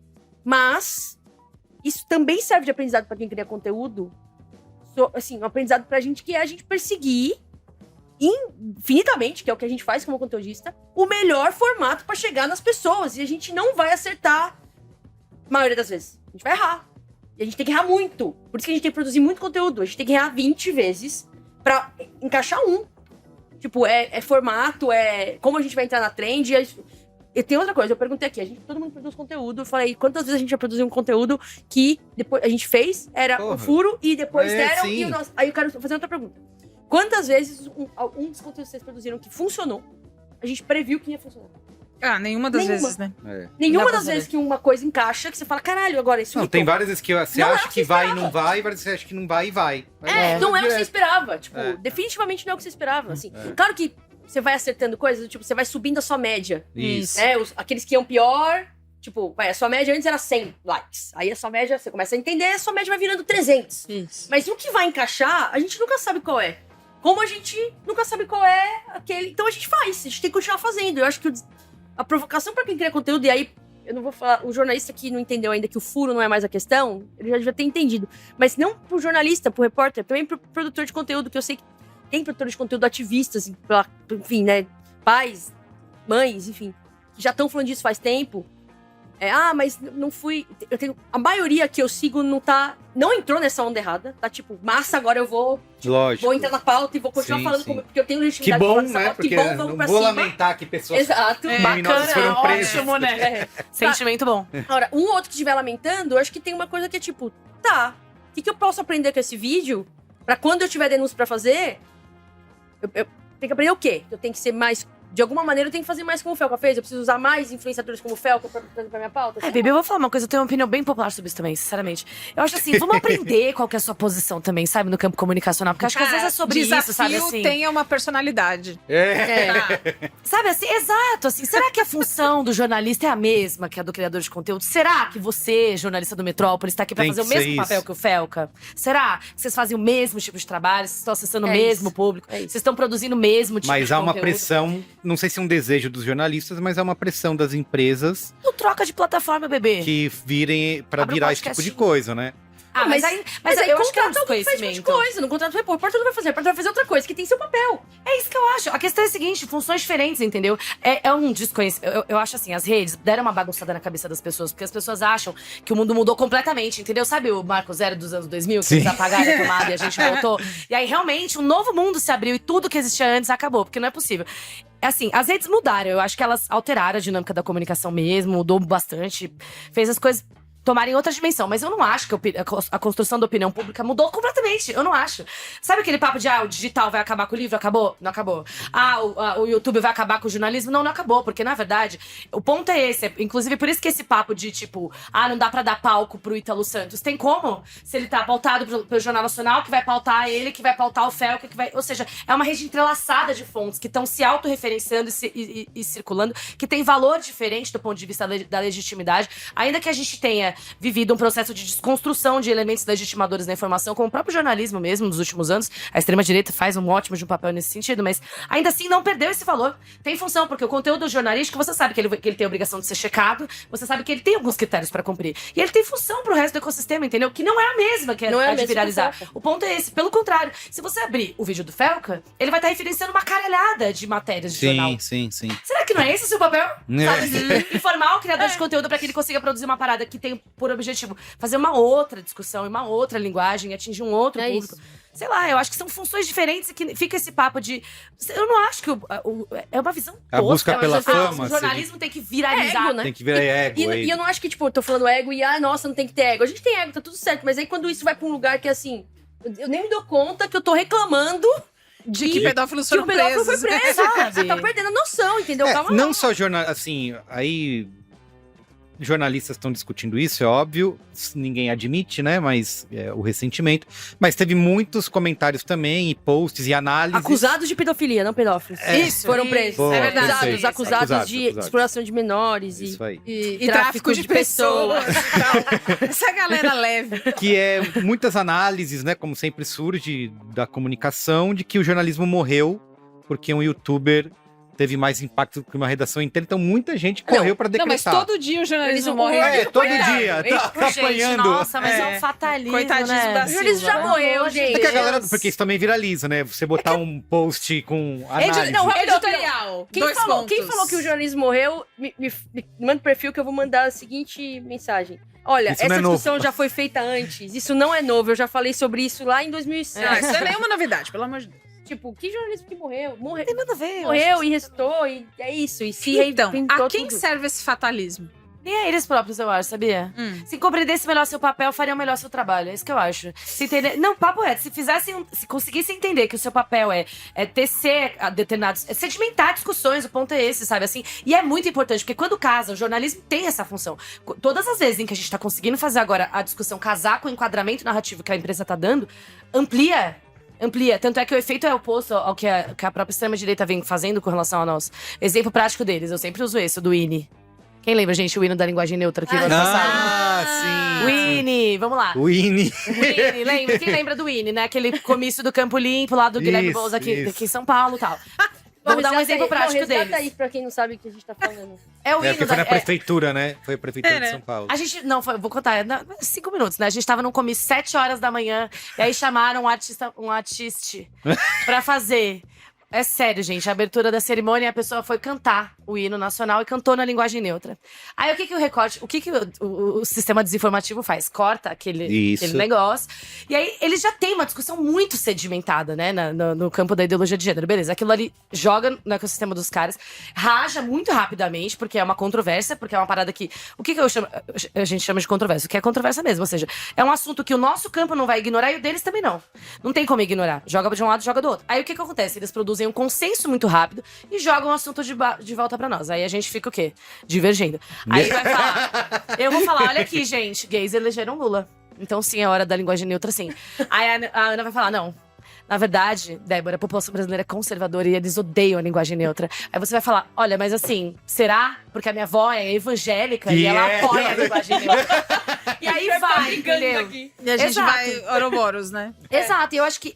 Mas isso também serve de aprendizado pra quem cria conteúdo. Assim, um aprendizado pra gente que é a gente perseguir infinitamente, que é o que a gente faz como conteudista, o melhor formato pra chegar nas pessoas. E a gente não vai acertar a maioria das vezes. A gente vai errar. E a gente tem que errar muito. Por isso que a gente tem que produzir muito conteúdo. A gente tem que errar 20 vezes pra encaixar um. Tipo, é formato, é como a gente vai entrar na trend. E tem outra coisa, eu perguntei aqui, todo mundo produz conteúdo, eu falei, quantas vezes a gente já produziu um conteúdo que depois a gente fez, era Porra. um furo, e depois É, deram, sim. e o nosso... Aí eu quero fazer outra pergunta. Quantas vezes um dos conteúdos que vocês produziram que funcionou, a gente previu que ia funcionar? Ah, nenhuma das Nenhuma. vezes, né? É. Nenhuma Dá pra das saber. vezes que uma coisa encaixa, que você fala, caralho, agora isso Não, hitou. tem várias vezes que você Não é acha o que que você vai e esperava. não vai, e várias vezes que você acha que não vai e vai. Não é o que você direto. esperava. Tipo, É. definitivamente não é o que você esperava, assim. Claro que você vai acertando coisas, tipo, você vai subindo a sua média. Isso. Né? Aqueles que iam pior, tipo, a sua média antes era 100 likes. Aí a sua média, você começa a entender, a sua média vai virando 300. Isso. Mas o que vai encaixar, a gente nunca sabe qual é. Como a gente nunca sabe qual é aquele... Então a gente faz, a gente tem que continuar fazendo. Eu acho que a provocação pra quem cria conteúdo, e aí, eu não vou falar... O jornalista que não entendeu ainda que o furo não é mais a questão, ele já devia ter entendido. Mas não pro jornalista, pro repórter, também pro produtor de conteúdo, que eu sei que tem produtores de conteúdo ativistas, enfim, né? Pais, mães, enfim, que já estão falando disso faz tempo. Mas não fui... a maioria que eu sigo não entrou nessa onda errada. Tá tipo, massa, agora eu vou Lógico. entrar na pauta e vou continuar Sim, falando sim. porque eu tenho Que legitimidade bom, pra falar dessa né? pauta. Porque Que bom, vamos não pra vou cima. lamentar que pessoas Exato. criminosas foram presas. ótimo, né? É. Sentimento bom. Agora, um outro que estiver lamentando, eu acho que tem uma coisa que é tipo, tá, o que eu posso aprender com esse vídeo pra quando eu tiver denúncia pra fazer, eu tenho que aprender o quê? Eu tenho que ser mais... De alguma maneira, eu tenho que fazer mais como o Felca fez. Eu preciso usar mais influenciadores como o Felca pra minha pauta. Bebê, eu vou falar uma coisa, eu tenho uma opinião bem popular sobre isso também, sinceramente. Eu acho assim, vamos aprender qual que é a sua posição também, sabe, no campo comunicacional. Porque eu acho que às vezes é sobre desafio isso, sabe, assim. tenha uma personalidade. Sabe assim, exato, assim, será que a função do jornalista é a mesma que a do criador de conteúdo? Será que você, jornalista do Metrópolis, está aqui pra Tem fazer o que ser mesmo isso. papel que o Felca? Será que vocês fazem o mesmo tipo de trabalho? Vocês estão acessando o É mesmo isso. público? É isso. Vocês estão produzindo o mesmo tipo Mas de há uma conteúdo? pressão, não sei se é um desejo dos jornalistas, mas há uma pressão das empresas Não troca de plataforma, bebê. que virem pra Abre um virar esse tipo de podcastinho. coisa, né? Mas aí eu acho que é um contrata alguém que faz esse tipo de desconhecimento. coisa. Não contrata o repórter, não vai fazer. O repórter vai fazer outra coisa, que tem seu papel. É isso que eu acho. A questão é a seguinte, funções diferentes, entendeu? É um desconhecimento. Eu acho assim, as redes deram uma bagunçada na cabeça das pessoas, porque as pessoas acham que o mundo mudou completamente, entendeu? Sabe o Marco Zero dos anos 2000, que Sim. eles apagaram a tomada e a gente voltou? E aí, realmente, um novo mundo se abriu e tudo que existia antes acabou, porque não é possível. É assim, as redes mudaram. Eu acho que elas alteraram a dinâmica da comunicação mesmo, mudou bastante, fez as coisas tomarem outra dimensão. Mas eu não acho que a construção da opinião pública mudou completamente. Eu não acho. Sabe aquele papo de, o digital vai acabar com o livro? Acabou? Não acabou. O YouTube vai acabar com o jornalismo? Não acabou. Porque, na verdade, o ponto é esse. Inclusive, por isso que esse papo de, tipo, não dá pra dar palco pro Ítalo Santos. Tem como? Se ele tá pautado pelo Jornal Nacional, que vai pautar ele, que vai pautar o Felca, que vai... Ou seja, é uma rede entrelaçada de fontes que estão se autorreferenciando e circulando, que tem valor diferente do ponto de vista da legitimidade. Ainda que a gente tenha vivido um processo de desconstrução de elementos legitimadores da informação, como o próprio jornalismo mesmo, nos últimos anos. A extrema-direita faz um ótimo de um papel nesse sentido, mas ainda assim não perdeu esse valor. Tem função, porque o conteúdo jornalístico, você sabe que ele tem a obrigação de ser checado, você sabe que ele tem alguns critérios pra cumprir. E ele tem função pro resto do ecossistema, entendeu? Que não é a mesma que Não é a de mesma viralizar. função. O ponto é esse. Pelo contrário, se você abrir o vídeo do Felca, ele vai estar referenciando uma caralhada de matérias de jornal. Sim. Será que não é esse o seu papel? Sabe assim, informar o criador de conteúdo pra que ele consiga produzir uma parada que tem por objetivo fazer uma outra discussão e uma outra linguagem, atingir um outro É público. isso. Sei lá, eu acho que são funções diferentes e que fica esse papo de. Eu não acho que é uma visão A tosca, busca é uma pela visão, fama, o jornalismo tem que viralizar. ego, né? Tem que virar ego E aí. eu não acho que, tipo, eu tô falando ego e, nossa, não tem que ter ego. A gente tem ego, tá tudo certo. Mas aí quando isso vai pra um lugar que, assim, eu nem me dou conta que eu tô reclamando De que pedófilos que o foram pedófilo presos. foi preso. Sabe? Você tá perdendo a noção, entendeu? Calma Não lá. só assim, aí jornalistas estão discutindo isso, é óbvio, ninguém admite, né, mas o ressentimento, mas teve muitos comentários também, e posts e análises. Acusados de pedofilia, não pedófilos. Isso, Foram isso. presos. Boa, É verdade. perfeito. Acusados de Acusados. exploração de menores Isso aí. E tráfico de pessoas e tal. Essa galera leve. Que é muitas análises, né, como sempre surge da comunicação, de que o jornalismo morreu porque um youtuber teve mais impacto que uma redação inteira, então muita gente correu pra Não, mas decretar. todo dia o jornalismo Eles- morre. Todo dia, tá Gente, apanhando. nossa, mas é um fatalismo, Coitadinho né? da O jornalismo já Silva. morreu, gente. É que a galera, porque isso também viraliza, né? Você botar um post com análise. Não, Editorial. Quem Dois falou, pontos. quem falou que o jornalismo morreu, me manda o perfil que eu vou mandar a seguinte mensagem. Olha, Isso não essa é novo. discussão já foi feita antes. Isso não é novo. Eu já falei sobre isso lá em 2007. Ah, isso não é nenhuma novidade, pelo amor de Deus. Tipo, que jornalismo que morreu? Tem nada a ver. eu Morreu e restou, e é isso. E se Então, reinventou a quem tudo. serve esse fatalismo? Nem a eles próprios, eu acho, sabia? Se compreendesse melhor seu papel, fariam melhor seu trabalho. É isso que eu acho. Se entender... Não, papo reto. Se conseguisse entender que o seu papel é tecer determinados... É sedimentar discussões, o ponto é esse, sabe? Assim, e é muito importante, porque quando casa, o jornalismo tem essa função. Todas as vezes em que a gente tá conseguindo fazer agora a discussão casar com o enquadramento narrativo que a empresa tá dando, amplia. Tanto é que o efeito é oposto ao que a própria extrema-direita vem fazendo com relação a nós. Exemplo prático deles, eu sempre uso esse, o do INE. Quem lembra, gente, o hino da linguagem neutra aqui no ano passado? sim. O INE, vamos lá. O INE. O INE, lembra? Quem lembra do INE, né? Aquele comício do Campo Limpo lá do Guilherme Isso, Boulos aqui em São Paulo e tal. Bom, Vamos dar um resgata exemplo aí. prático Resgata deles. aí pra quem não sabe o que a gente tá falando. É o hino Porque foi da... na prefeitura, né? Foi a prefeitura É, de né? São Paulo. A gente, não, vou contar, 5 minutos, né? A gente tava num comício 7 horas da manhã, e aí chamaram um artista pra fazer. É sério, gente, a abertura da cerimônia, a pessoa foi cantar o hino nacional e cantou na linguagem neutra. Aí o que o recorte, o que o sistema desinformativo faz? Corta aquele negócio. E aí eles já têm uma discussão muito sedimentada, né, no campo da ideologia de gênero. Beleza, aquilo ali joga no ecossistema dos caras, raja muito rapidamente, porque é uma controvérsia, porque é uma parada que... O que a gente chama de controvérsia? O que é controvérsia mesmo, ou seja, é um assunto que o nosso campo não vai ignorar e o deles também não. Não tem como ignorar. Joga de um lado, joga do outro. Aí o que acontece? Eles produzem um consenso muito rápido e jogam o assunto de volta pra nós. Aí a gente fica o quê? Divergendo. Aí vai falar... Eu vou falar, olha aqui, gente, gays elegeram Lula. Então sim, é hora da linguagem neutra, sim. Aí a Ana vai falar, não. Na verdade, Débora, a população brasileira é conservadora e eles odeiam a linguagem neutra. Aí você vai falar, olha, mas assim, será? Porque a minha avó é evangélica e ela apoia a linguagem neutra. E aí vai, entendeu? E a gente Exato. vai Ouroboros, né? Exato, e eu acho que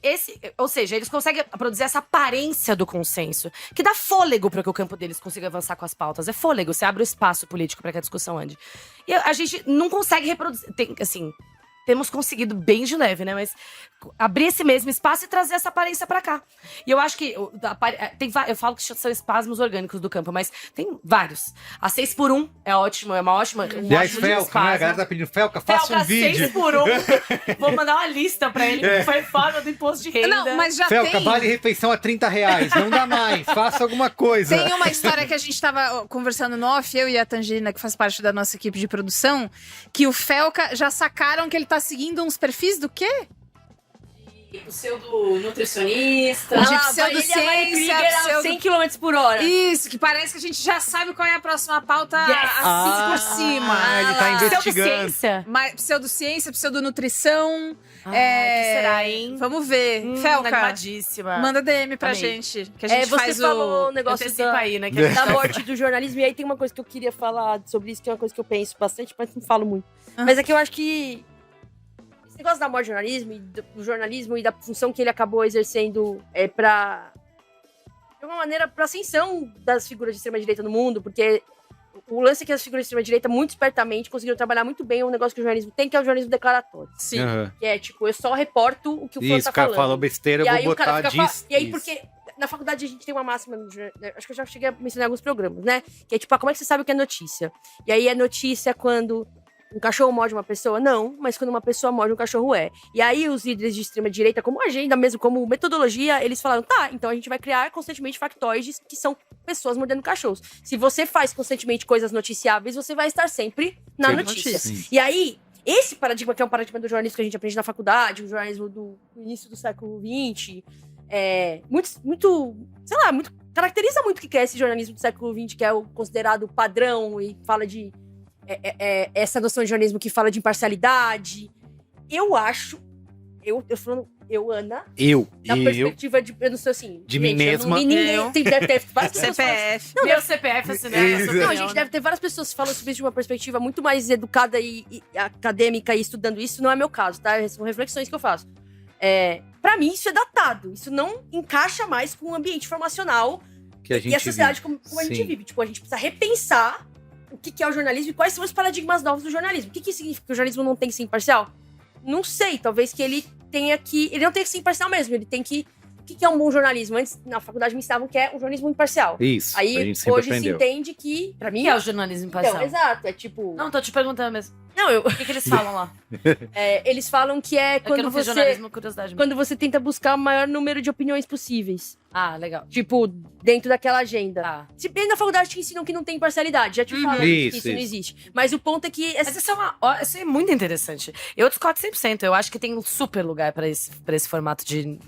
ou seja, eles conseguem produzir essa aparência do consenso, que dá fôlego para que o campo deles consiga avançar com as pautas. É fôlego, você abre o espaço político para que a discussão ande. E a gente não consegue reproduzir, temos conseguido bem de leve, né? Mas abrir esse mesmo espaço e trazer essa aparência pra cá. E eu acho que eu falo que são espasmos orgânicos do campo, mas tem vários. A 6x1 é ótimo, é uma ótima. E a Felca, né? A galera tá pedindo, Felca, faça um vídeo. 6x1. Vou mandar uma lista pra ele, que foi forma do imposto de renda. Não, mas já Felca, tem... vale refeição a R$30. Não dá mais. Faça alguma coisa. Tem uma história que a gente tava conversando no off, eu e a Tangerina, que faz parte da nossa equipe de produção, que o Felca já sacaram que ele tá seguindo uns perfis do quê? pseudo-nutricionista. De Ele pseudociência, a 100 km por hora. Isso, que parece que a gente já sabe qual é a próxima pauta Yes. assim por cima. ele tá investigando. Pseudociência. Mas pseudociência, pseudonutrição. Que será, hein? Vamos ver. Felca, Animadíssima. manda DM pra Amei. gente. Que a gente Você faz falou o Eu negócio antecipo aí, né? Que da morte do jornalismo. E aí tem uma coisa que eu queria falar sobre isso, que é uma coisa que eu penso bastante, mas não falo muito. Mas é que eu acho que esse negócio da morte do jornalismo, e do jornalismo e da função que ele acabou exercendo pra... de alguma maneira, pra ascensão das figuras de extrema-direita no mundo, porque o lance é que as figuras de extrema-direita, muito espertamente, conseguiram trabalhar muito bem um negócio que o jornalismo tem, que é o jornalismo declaratório. Sim. Aham. Que é, tipo, eu só reporto o que o fulano Isso, tá o cara falando. falou besteira, eu E vou aí o cara botar fica disso. E aí, isso. porque na faculdade a gente tem uma máxima, acho que eu já cheguei a mencionar em alguns programas, né? Que é tipo, como é que você sabe o que é notícia? E aí é notícia quando um cachorro morde uma pessoa? Não, mas quando uma pessoa morde um cachorro é. E aí os líderes de extrema direita, como agenda mesmo, como metodologia, eles falaram, tá, então a gente vai criar constantemente factoides que são pessoas mordendo cachorros. Se você faz constantemente coisas noticiáveis, você vai estar sempre na Sempre notícia. notícia. E aí, esse paradigma, que é um paradigma do jornalismo que a gente aprende na faculdade, o jornalismo do início do século XX, muito, caracteriza muito o que é esse jornalismo do século XX, que é o considerado padrão e fala de essa noção de jornalismo que fala de imparcialidade. Eu acho, eu falando, Ana, da perspectiva de, eu não sei assim, De mim gente, eu mesma. não li ninguém, deve ter várias pessoas falando- CPF. Não, Meu CPF assinado. Isso. não, gente, deve ter várias pessoas que falam sobre isso de uma perspectiva muito mais educada e acadêmica e estudando isso. Não é meu caso, tá? São reflexões que eu faço. Pra mim, isso é datado. Isso não encaixa mais com o ambiente informacional Que a gente e a sociedade vive. como a gente Sim. vive. Tipo, a gente precisa repensar o que é o jornalismo e quais são os paradigmas novos do jornalismo. O que significa que o jornalismo não tem que ser imparcial? Não sei. Talvez que ele tenha que... Ele não tem que ser imparcial mesmo. Ele tem que... O que é um bom jornalismo? Antes, na faculdade, me ensinavam que é um jornalismo imparcial. Isso, a Aí, gente sempre hoje aprendeu. se entende que, pra O mim... que é o jornalismo imparcial? Então, exato. É tipo... Não, tô te perguntando mesmo. Não, O que eles falam lá? eles falam que é É que eu quando não fiz você... jornalismo, curiosidade. Quando você tenta buscar o maior número de opiniões possíveis. Ah, legal. Tipo, dentro daquela agenda. Tá. Se bem na faculdade te ensinam que não tem imparcialidade. Já te falaram que Isso, não isso. existe. Mas o ponto é que... Mas isso é muito interessante. Eu discordo 100%. Eu acho que tem um super lugar pra esse formato de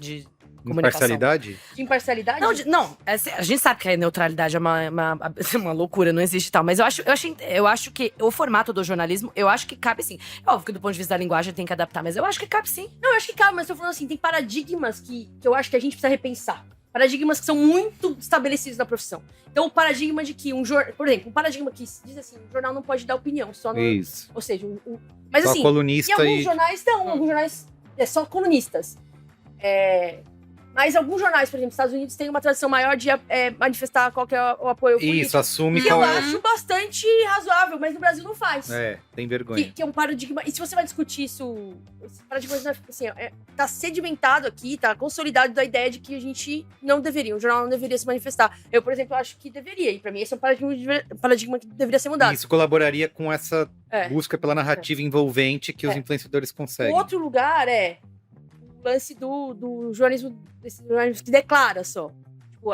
comunicação. Imparcialidade? De imparcialidade? Não, a gente sabe que a neutralidade é uma loucura, não existe e tal. Mas eu acho que o formato do jornalismo, eu acho que cabe sim. É óbvio que do ponto de vista da linguagem tem que adaptar, mas eu acho que cabe sim. Não, eu acho que cabe, mas eu tô falando assim, tem paradigmas que eu acho que a gente precisa repensar. Paradigmas que são muito estabelecidos na profissão. Então, o paradigma de que por exemplo, um paradigma que diz assim, o jornal não pode dar opinião, só no... Isso. Ou seja, mas Só assim, em colunista alguns e... jornais não, alguns jornais é só colunistas. Mas alguns jornais, por exemplo, nos Estados Unidos, têm uma tradição maior de manifestar qual que é o apoio político. Isso, assume Que eu qual é. acho bastante razoável, mas no Brasil não faz. Tem vergonha. Que é um paradigma. E se você vai discutir isso, esse paradigma assim, tá sedimentado aqui, tá consolidado da ideia de que a gente não deveria, o jornal não deveria se manifestar. Eu, por exemplo, acho que deveria. E pra mim, esse é um paradigma que deveria ser mudado. Isso colaboraria com essa É. busca pela narrativa envolvente que os influenciadores O conseguem. outro lugar é o lance do jornalismo, desse jornalismo que declara só. Tipo,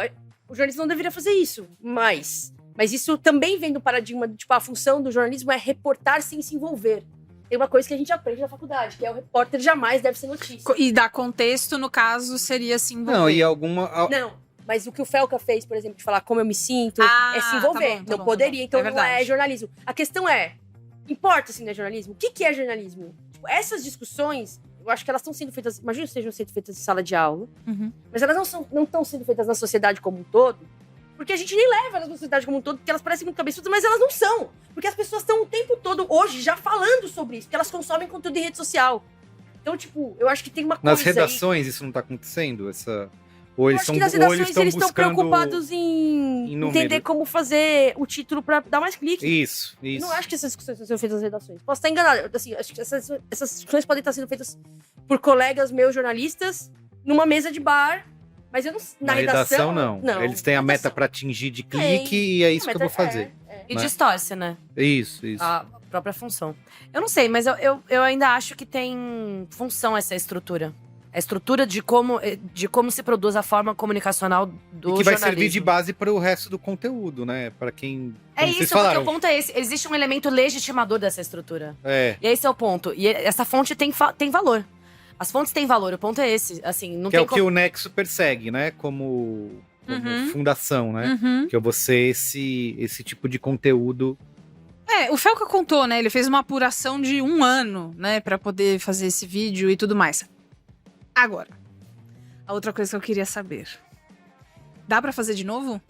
o jornalismo não deveria fazer isso, mas isso também vem do paradigma de, tipo, a função do jornalismo é reportar sem se envolver. Tem uma coisa que a gente aprende na faculdade, que é o repórter jamais deve ser notícia. E dar contexto, no caso, seria assim. Não, e alguma... Não, mas o que o Felca fez, por exemplo, de falar como eu me sinto, é se tá envolver. bom, Não tá poderia, bom. então É não verdade. é jornalismo. A questão é, importa se não é jornalismo? O que é jornalismo? Tipo, essas discussões, eu acho que elas estão sendo feitas, imagino que estejam sendo feitas em sala de aula, Uhum. mas elas não estão sendo feitas na sociedade como um todo, porque a gente nem leva elas na sociedade como um todo, porque elas parecem muito cabeçudas, mas elas não são. Porque as pessoas estão o tempo todo, hoje, já falando sobre isso, porque elas consomem conteúdo em rede social. Então, tipo, eu acho que tem uma Nas coisa aí... redações isso não tá acontecendo? Ou Eu eles acho estão que nas redações buscando... eles estão preocupados em número. entender como fazer o título pra dar mais clique. Isso. Eu não acho que essas discussões estão sendo feitas nas redações. Posso estar enganado. Assim, acho que essas discussões podem estar sendo feitas por colegas meus jornalistas numa mesa de bar, mas eu não... Na redação, não. Eles têm a meta redação. pra atingir de clique e é isso que eu vou fazer. E Né? distorce, né? Isso. A própria função. Eu não sei, mas eu ainda acho que tem função essa estrutura. A estrutura de como se produz a forma comunicacional do E que vai jornalismo. servir de base para o resto do conteúdo, né? Para quem... É como vocês isso, porque falaram. o ponto é esse. Existe um elemento legitimador dessa estrutura. É. E esse é o ponto. E essa fonte tem valor. As fontes têm valor, o ponto é esse. Assim, não Que tem é o que o Nexo persegue, né? Como fundação, né? Uhum. Que é você esse tipo de conteúdo. O Felca contou, né? Ele fez uma apuração de 1 ano, né? Pra poder fazer esse vídeo e tudo mais. Agora, a outra coisa que eu queria saber. Dá pra fazer de novo?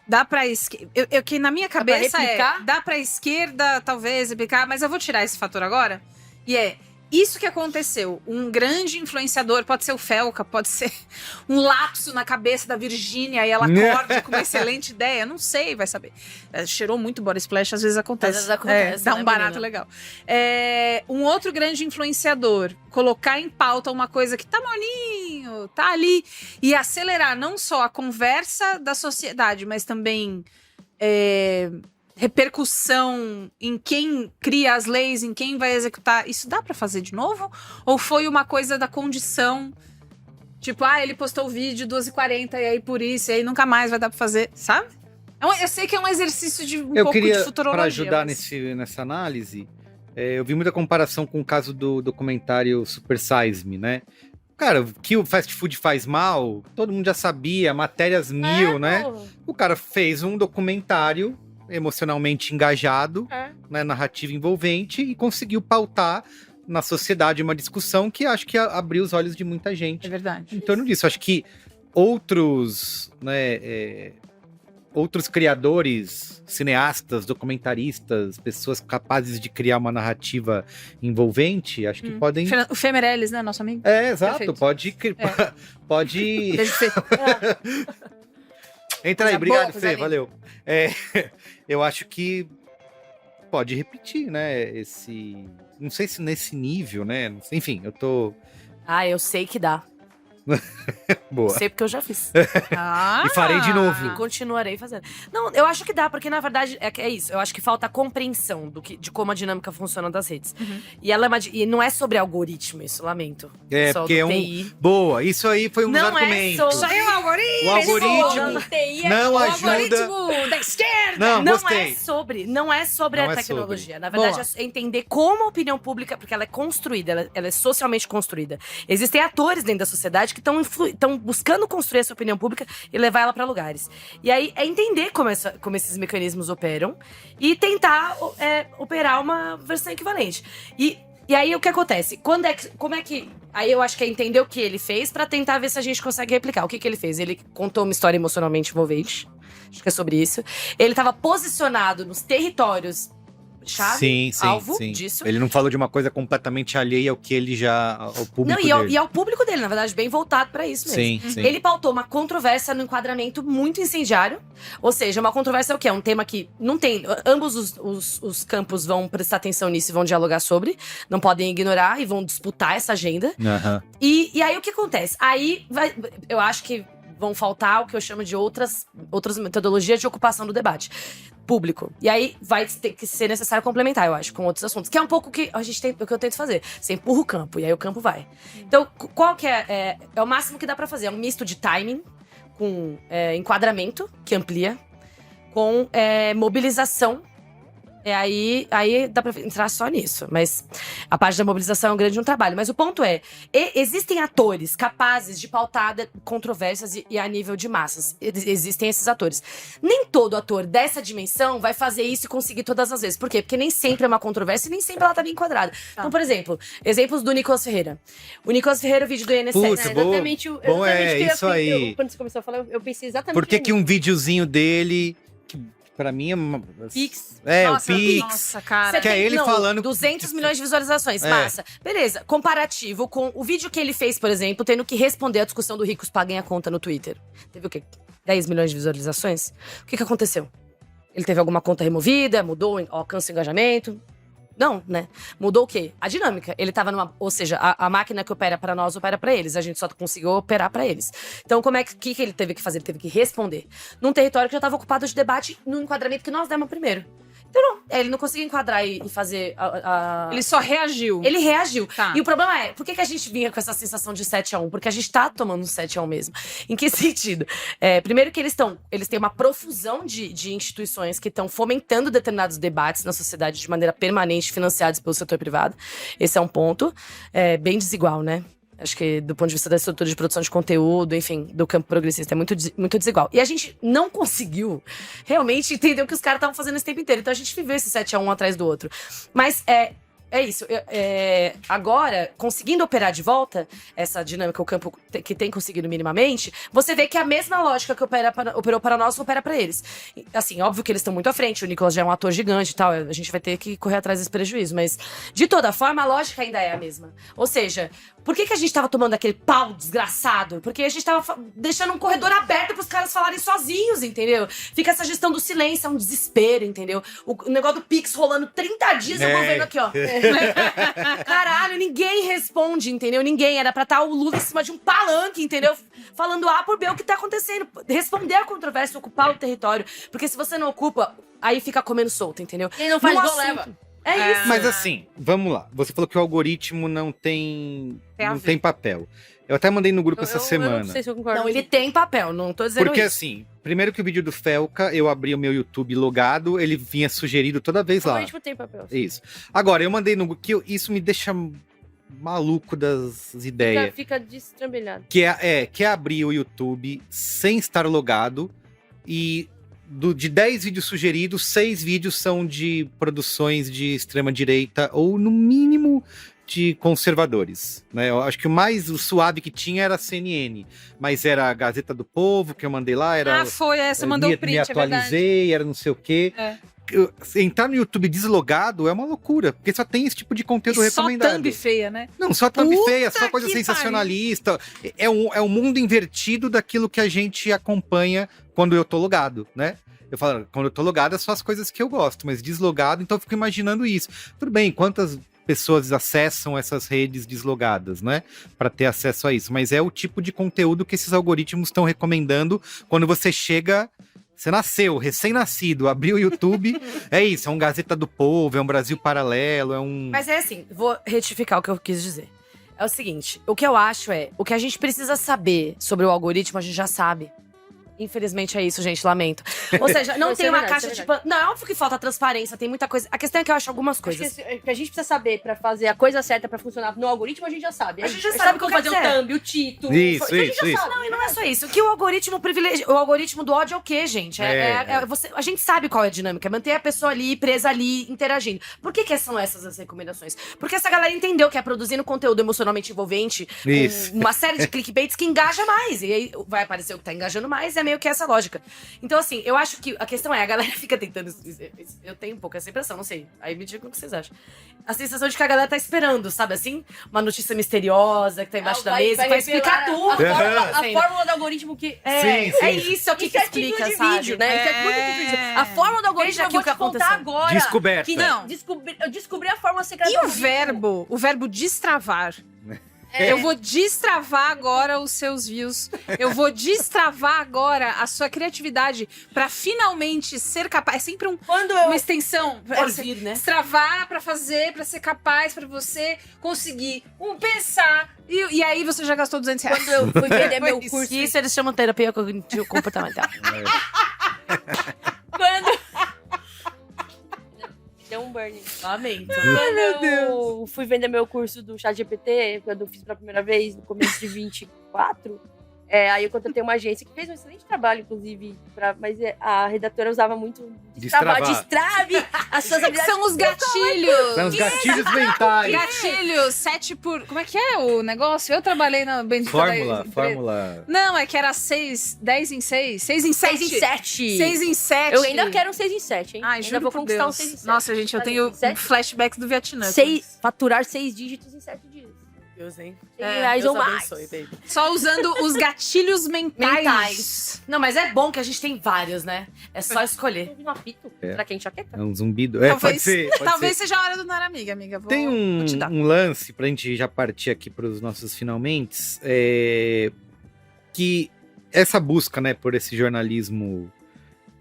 Dá pra esquerda. Que na minha pra cabeça replicar? dá pra esquerda, talvez, replicar, mas eu vou tirar esse fator agora. E isso que aconteceu. Um grande influenciador, pode ser o Felca, pode ser um lapso na cabeça da Virgínia e ela acorda com uma excelente ideia. Não sei, vai saber. Cheirou muito body splash, às vezes acontece. Às vezes acontece, dá né, um barato menina? legal. Um outro grande influenciador colocar em pauta uma coisa que tá molinho, tá ali, e acelerar não só a conversa da sociedade, mas também repercussão em quem cria as leis, em quem vai executar. Isso dá pra fazer de novo? Ou foi uma coisa da condição? Tipo, ele postou o vídeo 2h40 e aí por isso, e aí nunca mais vai dar pra fazer, sabe? Eu sei que é um exercício de Eu pouco de queria, futurologia. para ajudar mas- nessa análise, eu vi muita comparação com o caso do documentário Super Size Me, né? Cara, que o fast food faz mal, todo mundo já sabia, matérias mil, né? Pô. O cara fez um documentário emocionalmente engajado, É. né, narrativa envolvente, e conseguiu pautar na sociedade uma discussão que acho que abriu os olhos de muita gente É verdade. em torno disso. Acho que outros, né, outros criadores, cineastas, documentaristas, pessoas capazes de criar uma narrativa envolvente, acho que podem... O Fê Meirelles, né, nosso amigo? Exato, Perfeito. pode... Beijo, Fê. Entra aí, Coisa obrigado, boa, coisa Fê, linda. valeu. Eu acho que pode repetir, né, não sei se nesse nível, né, não sei, enfim, eu tô... Eu sei que dá. Boa. Sei porque eu já fiz. E farei de novo. E continuarei fazendo. Não, eu acho que dá, porque na verdade é isso. Eu acho que falta a compreensão de como a dinâmica funciona das redes. E ela e não é sobre algoritmo, isso, lamento. Só Porque do é TI. Boa, isso aí foi um dos Não é argumentos. sobre- Aí o algoritmo! O algoritmo No TI é não O ajuda... algoritmo da esquerda! Não, Não gostei. é sobre, não é sobre Não a é tecnologia. Na verdade, Boa. é entender como a opinião pública, porque ela é construída, ela é socialmente construída. Existem atores dentro da sociedade que estão buscando construir essa opinião pública e levar ela para lugares. E aí é entender como esses mecanismos operam e tentar operar uma versão equivalente. E aí o que acontece? Como é que. Aí eu acho que é entender o que ele fez pra tentar ver se a gente consegue replicar. O que ele fez? Ele contou uma história emocionalmente envolvente. Acho que é sobre isso. Ele estava posicionado nos territórios chave, alvo disso. Ele não falou de uma coisa completamente alheia ao que ele já... ao público Não, dele. e ao público dele, na verdade, bem voltado pra isso mesmo. Sim, sim. Ele pautou uma controvérsia no enquadramento muito incendiário. Ou seja, uma controvérsia é o quê? É um tema que não tem... Ambos os campos vão prestar atenção nisso e vão dialogar sobre. Não podem ignorar e vão disputar essa agenda. Aham. E aí, o que acontece? Aí, eu acho que vão faltar o que eu chamo de outras metodologias de ocupação do debate público. E aí, vai ter que ser necessário complementar, eu acho, com outros assuntos. Que é um pouco o que o que eu tento fazer. Você empurra o campo, e aí o campo vai. Então, qual que é o máximo que dá pra fazer? É um misto de timing, com enquadramento, que amplia, com mobilização. Aí dá pra entrar só nisso. Mas a parte da mobilização é um grande trabalho. Mas o ponto existem atores capazes de pautar controvérsias e a nível de massas. Existem esses atores. Nem todo ator dessa dimensão vai fazer isso e conseguir todas as vezes. Por quê? Porque nem sempre é uma controvérsia e nem sempre ela tá bem enquadrada. Então, por exemplo, exemplos do Nicolas Ferreira. O Nicolas Ferreira, o vídeo do INSS. Putz, É, boa. exatamente Bom, exatamente o que isso aí. quando você começou a falar, eu pensei exatamente Por que um nisso. videozinho dele, que pra mim é uma... Pix. Nossa, o Pix. Nossa, cara. Você Que é tem- ele não, falando- 200 milhões de visualizações, É. massa. Beleza, comparativo com o vídeo que ele fez, por exemplo, tendo que responder a discussão do ricos paguem a conta no Twitter. Teve o quê? 10 milhões de visualizações? O que aconteceu? Ele teve alguma conta removida? Mudou o alcance e engajamento? Não, né? Mudou o quê? A dinâmica. Ele tava numa... Ou seja, a máquina que opera para nós, opera para eles. A gente só conseguiu operar para eles. Então, que ele teve que fazer? Ele teve que responder. Num território que já estava ocupado de debate, no enquadramento que nós demos primeiro. Então, não. Ele não conseguiu enquadrar e fazer Ele só reagiu. Ele reagiu. Tá. E o problema é, por que a gente vinha com essa sensação de 7-1? Porque a gente tá tomando um 7-1 mesmo. Em que sentido? Primeiro que eles têm uma profusão de instituições que estão fomentando determinados debates na sociedade de maneira permanente, financiados pelo setor privado. Esse é um ponto bem desigual, né? Acho que do ponto de vista da estrutura de produção de conteúdo, enfim, do campo progressista, é muito desigual. E a gente não conseguiu realmente entender o que os caras estavam fazendo esse tempo inteiro. Então a gente viveu esse 7-1 atrás do outro. Mas é isso. Agora, conseguindo operar de volta essa dinâmica, o campo que tem conseguido minimamente, você vê que a mesma lógica que operou para nós, opera para eles. Assim, óbvio que eles estão muito à frente, o Nicolas já é um ator gigante e tal, a gente vai ter que correr atrás desse prejuízo, mas de toda forma, a lógica ainda é a mesma. Ou seja, por que a gente tava tomando aquele pau desgraçado? Porque a gente tava deixando um corredor aberto pros caras falarem sozinhos, entendeu? Fica essa gestão do silêncio, é um desespero, entendeu? O negócio do Pix rolando 30 dias, eu vou vendo aqui, ó. Caralho, ninguém responde, entendeu? Ninguém. Era pra estar o Lula em cima de um palanque, entendeu? Falando A por B o que tá acontecendo. Responder a controvérsia, ocupar o território. Porque se você não ocupa, aí fica comendo solto, entendeu? Quem não faz No gol, assunto. leva. É isso. Mas assim, vamos lá. Você falou que o algoritmo não tem a não ver. tem papel. Eu até mandei no grupo essa Eu semana. não sei se eu concordo. Não, ele tem papel, não tô dizendo Porque isso. assim, primeiro que o vídeo do Felca, eu abri o meu YouTube logado, ele vinha sugerido toda vez O lá. algoritmo tem papel. Isso. Agora, eu mandei no que isso me deixa maluco das ideias. Fica destrambelhado. Que é abrir o YouTube sem estar logado e de 10 vídeos sugeridos, 6 vídeos são de produções de extrema direita ou no mínimo de conservadores, né? Eu acho que o suave que tinha era a CNN, mas era a Gazeta do Povo que eu mandei lá, era foi essa, mandou o print, me é verdade. atualizei, era não sei o quê. É. Entrar no YouTube deslogado é uma loucura, porque só tem esse tipo de conteúdo E só recomendado. thumb feia, né? Não, só thumb Puta feia, só coisa que sensacionalista. É um mundo invertido daquilo que a gente acompanha quando eu tô logado, né? Eu falo, quando eu tô logado é só as coisas que eu gosto, mas deslogado, então eu fico imaginando isso. Tudo bem, quantas pessoas acessam essas redes deslogadas, né? Para ter acesso a isso. Mas é o tipo de conteúdo que esses algoritmos estão recomendando quando você chega. Você nasceu, recém-nascido, abriu o YouTube, é isso, é um Gazeta do Povo, é um Brasil Paralelo, é um... Mas é assim, vou retificar o que eu quis dizer. É o seguinte, o que eu acho o que a gente precisa saber sobre o algoritmo, a gente já sabe. Infelizmente é isso, gente, lamento. Ou seja, não Isso tem é uma verdade, caixa isso é tipo. Não, é óbvio que falta transparência, tem muita coisa. A questão é que eu acho algumas Acho coisas. que o que a gente precisa saber pra fazer a coisa certa pra funcionar no algoritmo, a gente já sabe. A gente já sabe como qual fazer quer o dizer. thumb, o título. Isso, a gente isso, já isso. sabe. Não, e não é só isso. O que o algoritmo privilegia. O algoritmo do ódio é o quê, gente? A gente sabe qual é a dinâmica. É manter a pessoa ali, presa ali, interagindo. Por que são essas as recomendações? Porque essa galera entendeu que é produzindo conteúdo emocionalmente envolvente, Isso. uma série de clickbaits que engaja mais. E aí vai aparecer o que tá engajando mais, é meio que essa lógica. Então, assim, eu acho que a questão a galera fica tentando. Eu tenho um pouco essa impressão, não sei. Aí me digam o que vocês acham. A sensação de que a galera tá esperando, sabe assim? Uma notícia misteriosa que tá embaixo da mesa, vai explicar tudo. A Assim, fórmula do algoritmo que... Sim, sim. é isso que Isso é explica, título de sabe? vídeo, né? Isso é muito título de vídeo. A fórmula do algoritmo Veja eu aqui vou o que te contar aconteceu. agora. Descoberta. Que Não. eu descobri a fórmula secreta E do o algoritmo. verbo destravar? Eu vou destravar agora os seus views. Eu vou destravar agora a sua criatividade pra finalmente ser capaz. É sempre Quando eu... uma extensão. Por vir, né? Destravar pra fazer, pra ser capaz, pra você conseguir pensar. E aí você já gastou R$200. Quando eu fui vender meu Foi isso. curso... Isso eles chamam terapia cognitivo comportamental. Quando... Deu um burning. Lamento. Quando eu fui vender meu curso do ChatGPT, quando eu fiz pela primeira vez, no começo de 24, aí eu contratei uma agência que fez um excelente trabalho, inclusive, mas a redatora usava muito Destravar. destrave as suas habilidades. São os gatilhos. São os gatilhos mentais. Gatilhos, 7 por... Como é que é o negócio? Eu trabalhei na bendita da empresa. Fórmula. Não, é que era 6, 10 em 6, 6 em 7. 6 em 7. 6 em 7. Eu ainda quero um 6 em 7, hein? Ai, ainda juro vou por conquistar um Deus. 6 em 7. Nossa, gente, eu tenho flashbacks do Vietnã. Faturar 6 dígitos em 7 dias. Deus, hein? R$100 ou mais. Baby. Só usando os gatilhos mentais. Mentais. Não, mas é bom que a gente tem vários, né? É só escolher. Um apito. É. Será que a gente enxaqueca? É um zumbido. Pode Talvez, ser. Pode talvez ser. seja a hora do Nara Amiga, amiga. Tem vou te dar. um lance pra gente já partir aqui pros nossos finalmente, que essa busca, né, por esse jornalismo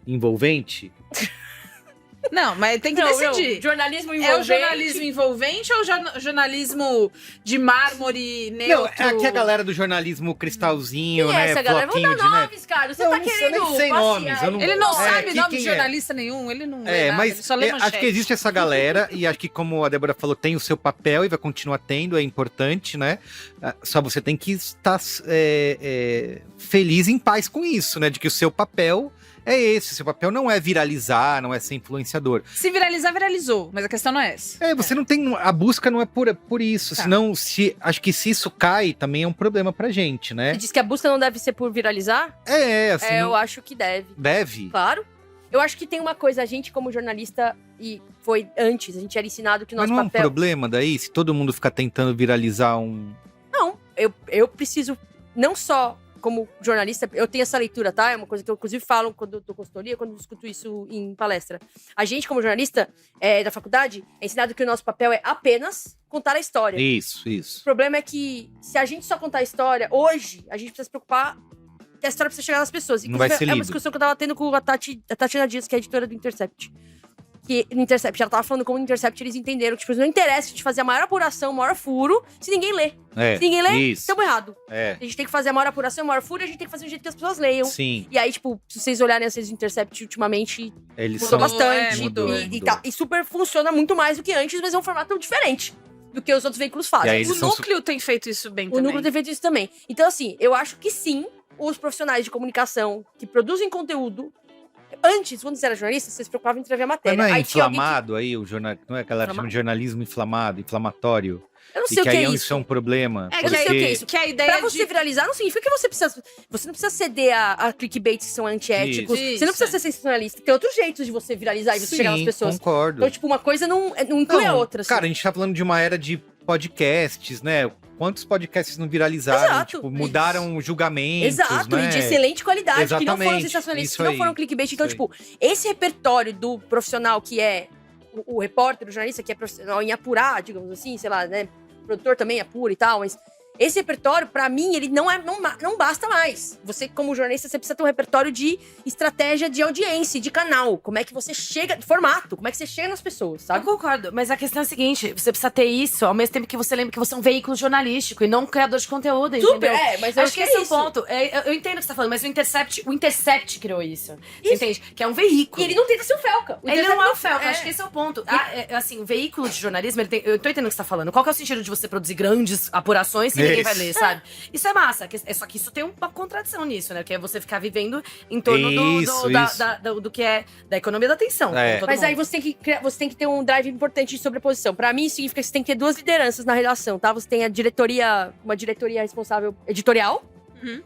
envolvente Não, mas tem que decidir. Jornalismo É envolvente. o jornalismo envolvente ou o jornalismo de mármore neutro? Não, aqui a galera do jornalismo cristalzinho, Quem é né? essa galera? Vamos Floquinho dar de neve. nomes, cara. Você Eu tá não sei, querendo nem sei passear nomes, eu não- Ele não É, sabe nome quem de é? jornalista nenhum, ele não lê nada, Mas ele só lê acho que manchete. existe essa galera, e acho que, como a Débora falou, tem o seu papel e vai continuar tendo, é importante, né? Só você tem que estar feliz e em paz com isso, né? De que o seu papel é esse. O seu papel não é viralizar, não é ser influenciador. Se viralizar, viralizou, mas a questão não é essa. Você não tem. A busca não é por isso. Tá. Senão, acho que se isso cai, também é um problema pra gente, né? Você diz que a busca não deve ser por viralizar? Assim. Eu acho que deve. Deve. Claro. Eu acho que tem uma coisa, a gente como jornalista, e foi antes, a gente era ensinado que o Mas nosso não é um papel... problema daí, se todo mundo ficar tentando viralizar um. Não, eu preciso, não só como jornalista, eu tenho essa leitura, tá? É uma coisa que eu, inclusive, falo quando eu dou consultoria, quando eu discuto isso em palestra. A gente, como jornalista da faculdade, é ensinado que o nosso papel é apenas contar a história. Isso. O problema é que, se a gente só contar a história, hoje, a gente precisa se preocupar que a história precisa chegar nas pessoas. Não vai ser É uma lido. discussão que eu tava tendo com a Tatiana Dias, que é editora do Intercept. Que no Intercept, ela tava falando como no Intercept eles entenderam que, tipo, não interessa a gente fazer a maior apuração, o maior furo, se ninguém lê. Se ninguém lê, Isso. estamos errado. É. A gente tem que fazer a maior apuração, o maior furo, e a gente tem que fazer do jeito que as pessoas leiam. Sim. E aí, tipo, se vocês olharem as redes do Intercept ultimamente, Eles mudou são. bastante. mudou. E super funciona muito mais do que antes, mas é um formato diferente do que os outros veículos E fazem. aí eles O são núcleo tem feito isso bem O também. núcleo tem feito isso também. Então, assim, eu acho que sim, os profissionais de comunicação que produzem conteúdo, antes, quando você era jornalista, você se preocupava em escrever a Mas matéria. não é Aí tinha alguém inflamado aí, o jornal, não é aquela chama de jornalismo inflamado, inflamatório? Eu não E sei o que que aí é isso isso. é um problema. É Eu não sei o que é porque- isso. Que a ideia Pra você de... viralizar, não significa que você precisa. Você não precisa ceder a clickbaits que são antiéticos. Isso. Você não precisa ser sensacionalista. Tem outros jeitos de você viralizar e você chegar nas Sim, pessoas. concordo. Então, tipo, uma coisa não inclui a Não, outra. assim. Cara, a gente tá falando de uma era de podcasts, né? Quantos podcasts não viralizaram? Exato. Tipo, mudaram julgamentos, Exato, né? e de excelente qualidade, que não foram Exatamente, sensacionalistas, que isso não aí, foram clickbait. Então, isso tipo, esse repertório do profissional que é o repórter, o jornalista que é profissional em apurar, digamos assim, sei lá, né? O produtor também apura e tal, mas esse repertório, pra mim, ele não basta mais. Você, como jornalista, você precisa ter um repertório de estratégia de audiência, de canal. Como é que você chega, de formato, como é que você chega nas pessoas, Eu sabe? concordo, mas a questão é a seguinte: você precisa ter isso ao mesmo tempo que você lembra que você é um veículo jornalístico e não um criador de conteúdo, Super, entendeu? mas eu Acho que esse é o isso. ponto. Eu entendo o que você tá falando, mas o Intercept criou isso. Você entende? Que é um veículo. E ele não tenta ser o Felca. Ele não é o Felca, é. acho que esse é o ponto. Assim, o veículo de jornalismo, eu tô entendendo o que você tá falando. Qual que é o sentido de você produzir grandes apurações que ninguém Isso. vai ler, sabe? Isso é massa. Só que isso tem uma contradição nisso, né? Que é você ficar vivendo em torno do que é da economia da atenção. É. com todo Mas aí mundo. você tem que ter um drive importante de sobreposição. Pra mim, isso significa que você tem que ter duas lideranças na redação, tá? Você tem uma diretoria responsável editorial,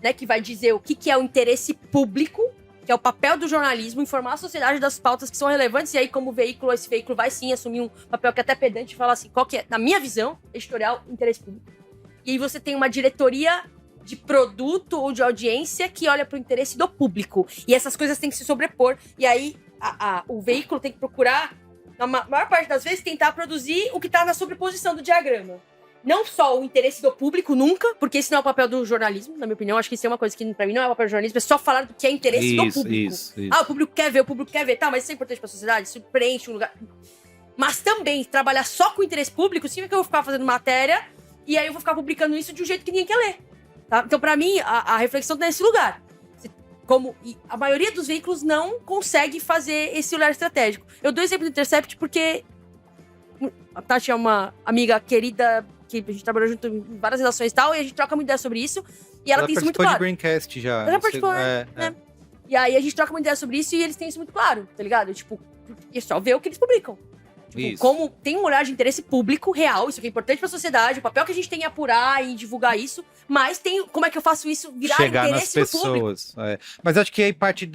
né? Que vai dizer o que é o interesse público, que é o papel do jornalismo, informar a sociedade das pautas que são relevantes. E aí, como veículo, esse veículo vai sim assumir um papel que é até pedante e falar assim, qual que é, na minha visão, editorial, interesse público. E aí você tem uma diretoria de produto ou de audiência que olha pro interesse do público. E essas coisas têm que se sobrepor. E aí, o veículo tem que procurar, na maior parte das vezes, tentar produzir o que tá na sobreposição do diagrama. Não só o interesse do público, nunca, porque esse não é o papel do jornalismo, na minha opinião. Acho que isso é uma coisa que, pra mim, não é o papel do jornalismo, é só falar do que é interesse do público. Isso. Ah, o público quer ver, tá, mas isso é importante pra sociedade, isso preenche um lugar. Mas também, trabalhar só com o interesse público, significa que eu vou ficar fazendo matéria e aí eu vou ficar publicando isso de um jeito que ninguém quer ler. Tá? Então, pra mim, a reflexão tá nesse lugar. E a maioria dos veículos não consegue fazer esse olhar estratégico. Eu dou exemplo do Intercept porque a Tati é uma amiga querida, que a gente trabalhou junto em várias redações e tal, e a gente troca muita ideia sobre isso. E ela tem isso muito participou de claro. Braincast já. Ela participou, É. E aí a gente troca uma ideia sobre isso e eles têm isso muito claro, tá ligado? Tipo, é só ver o que eles publicam. Tipo, Isso. como tem um olhar de interesse público real, isso que é importante pra sociedade, o papel que a gente tem em apurar e divulgar isso, mas tem como é que eu faço isso virar Chegar nas interesse do público. pessoas. Mas acho que aí parte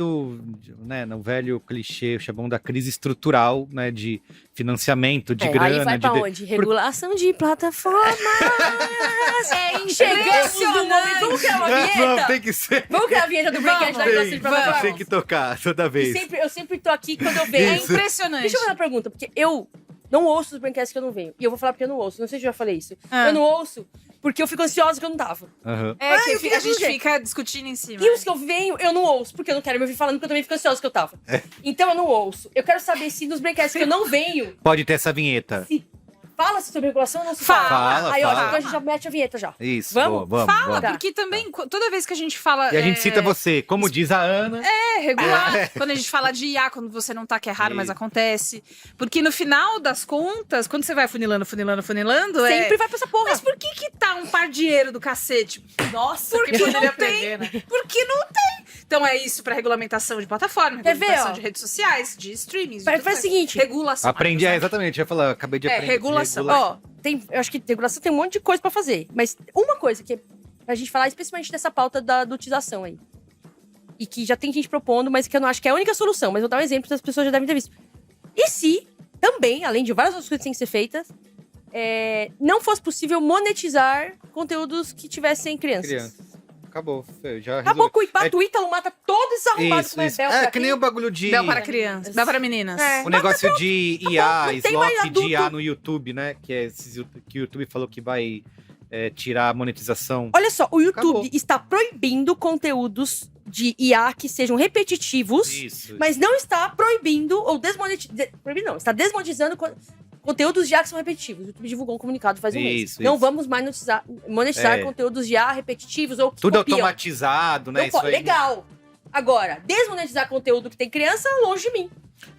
né, no velho clichê, chamam da crise estrutural, né, de financiamento, de grana. Aí vai pra de... onde? Regulação de plataformas. Chegamos no momento. Vamos criar uma vinheta? Não, tem que ser. Vamos criar a vinheta do Braincast da regulação de plataformas? Tem que tocar toda vez. Eu sempre tô aqui quando eu vejo. É Isso. impressionante. Deixa eu fazer uma pergunta, porque eu não ouço os Braincasts que eu não venho. E eu vou falar porque eu não ouço. Não sei se eu já falei isso. Ah. Eu não ouço porque eu fico ansiosa que eu não tava. Aham. É, que eu fico a gente dizendo. fica discutindo em cima. E os que eu venho, eu não ouço, porque eu não quero me ouvir falando, porque eu também fico ansiosa que eu tava. Então eu não ouço. Eu quero saber se nos Braincasts que eu não venho, Pode ter essa vinheta. fala-se sobre regulação ou não se Fala. Fala, Aí, ó, fala. então a gente já mete a vinheta já. Isso, Vamos? boa, vamos. Fala, vamos. porque também, toda vez que a gente fala... E a gente cita você, como diz a Ana. regular. Quando a gente fala de IA, quando você não tá, que é raro, mas Isso. acontece. Porque no final das contas, quando você vai funilando, Sempre vai pra essa porra. Mas por que tá um pardieiro do cacete? Nossa, Porque não tem. Porque não tem. Então é isso pra regulamentação de plataforma, Quer ver, regulamentação ó? de redes sociais, de streamings. Faz o seguinte. Regulação. Aprendi, exatamente, eu ia falar, acabei de aprender. regulação. Regula- Ó, eu acho que regulação tem um monte de coisa pra fazer. Mas uma coisa que é pra gente falar especialmente dessa pauta da utilização aí. E que já tem gente propondo, mas que eu não acho que é a única solução. Mas vou dar um exemplo que as pessoas já devem ter visto. E se também, além de várias outras coisas que têm que ser feitas, não fosse possível monetizar conteúdos que tivessem crianças? Crianças. Acabou, já Acabou resolvi. com o Ipatu, Ítalo mata todos esses arrombados Isso, com isso. Bel. É, que nem o bagulho de... Bel para crianças, Bel para meninas. É. O negócio de IA, não tem mais slot de adulto. IA no YouTube, né? Que o YouTube falou que vai tirar a monetização. Olha só, o YouTube Acabou. está proibindo conteúdos de IA que sejam repetitivos, Isso. mas não está proibindo ou desmonetizando. Proibindo não, está desmonetizando conteúdos de IA que são repetitivos. O YouTube divulgou um comunicado faz um mês. Isso, Não isso. vamos mais monetizar É. conteúdos de IA repetitivos ou que Tudo copiam. automatizado, né? Não Isso pode. aí. Legal. Agora, desmonetizar conteúdo que tem criança, longe de mim.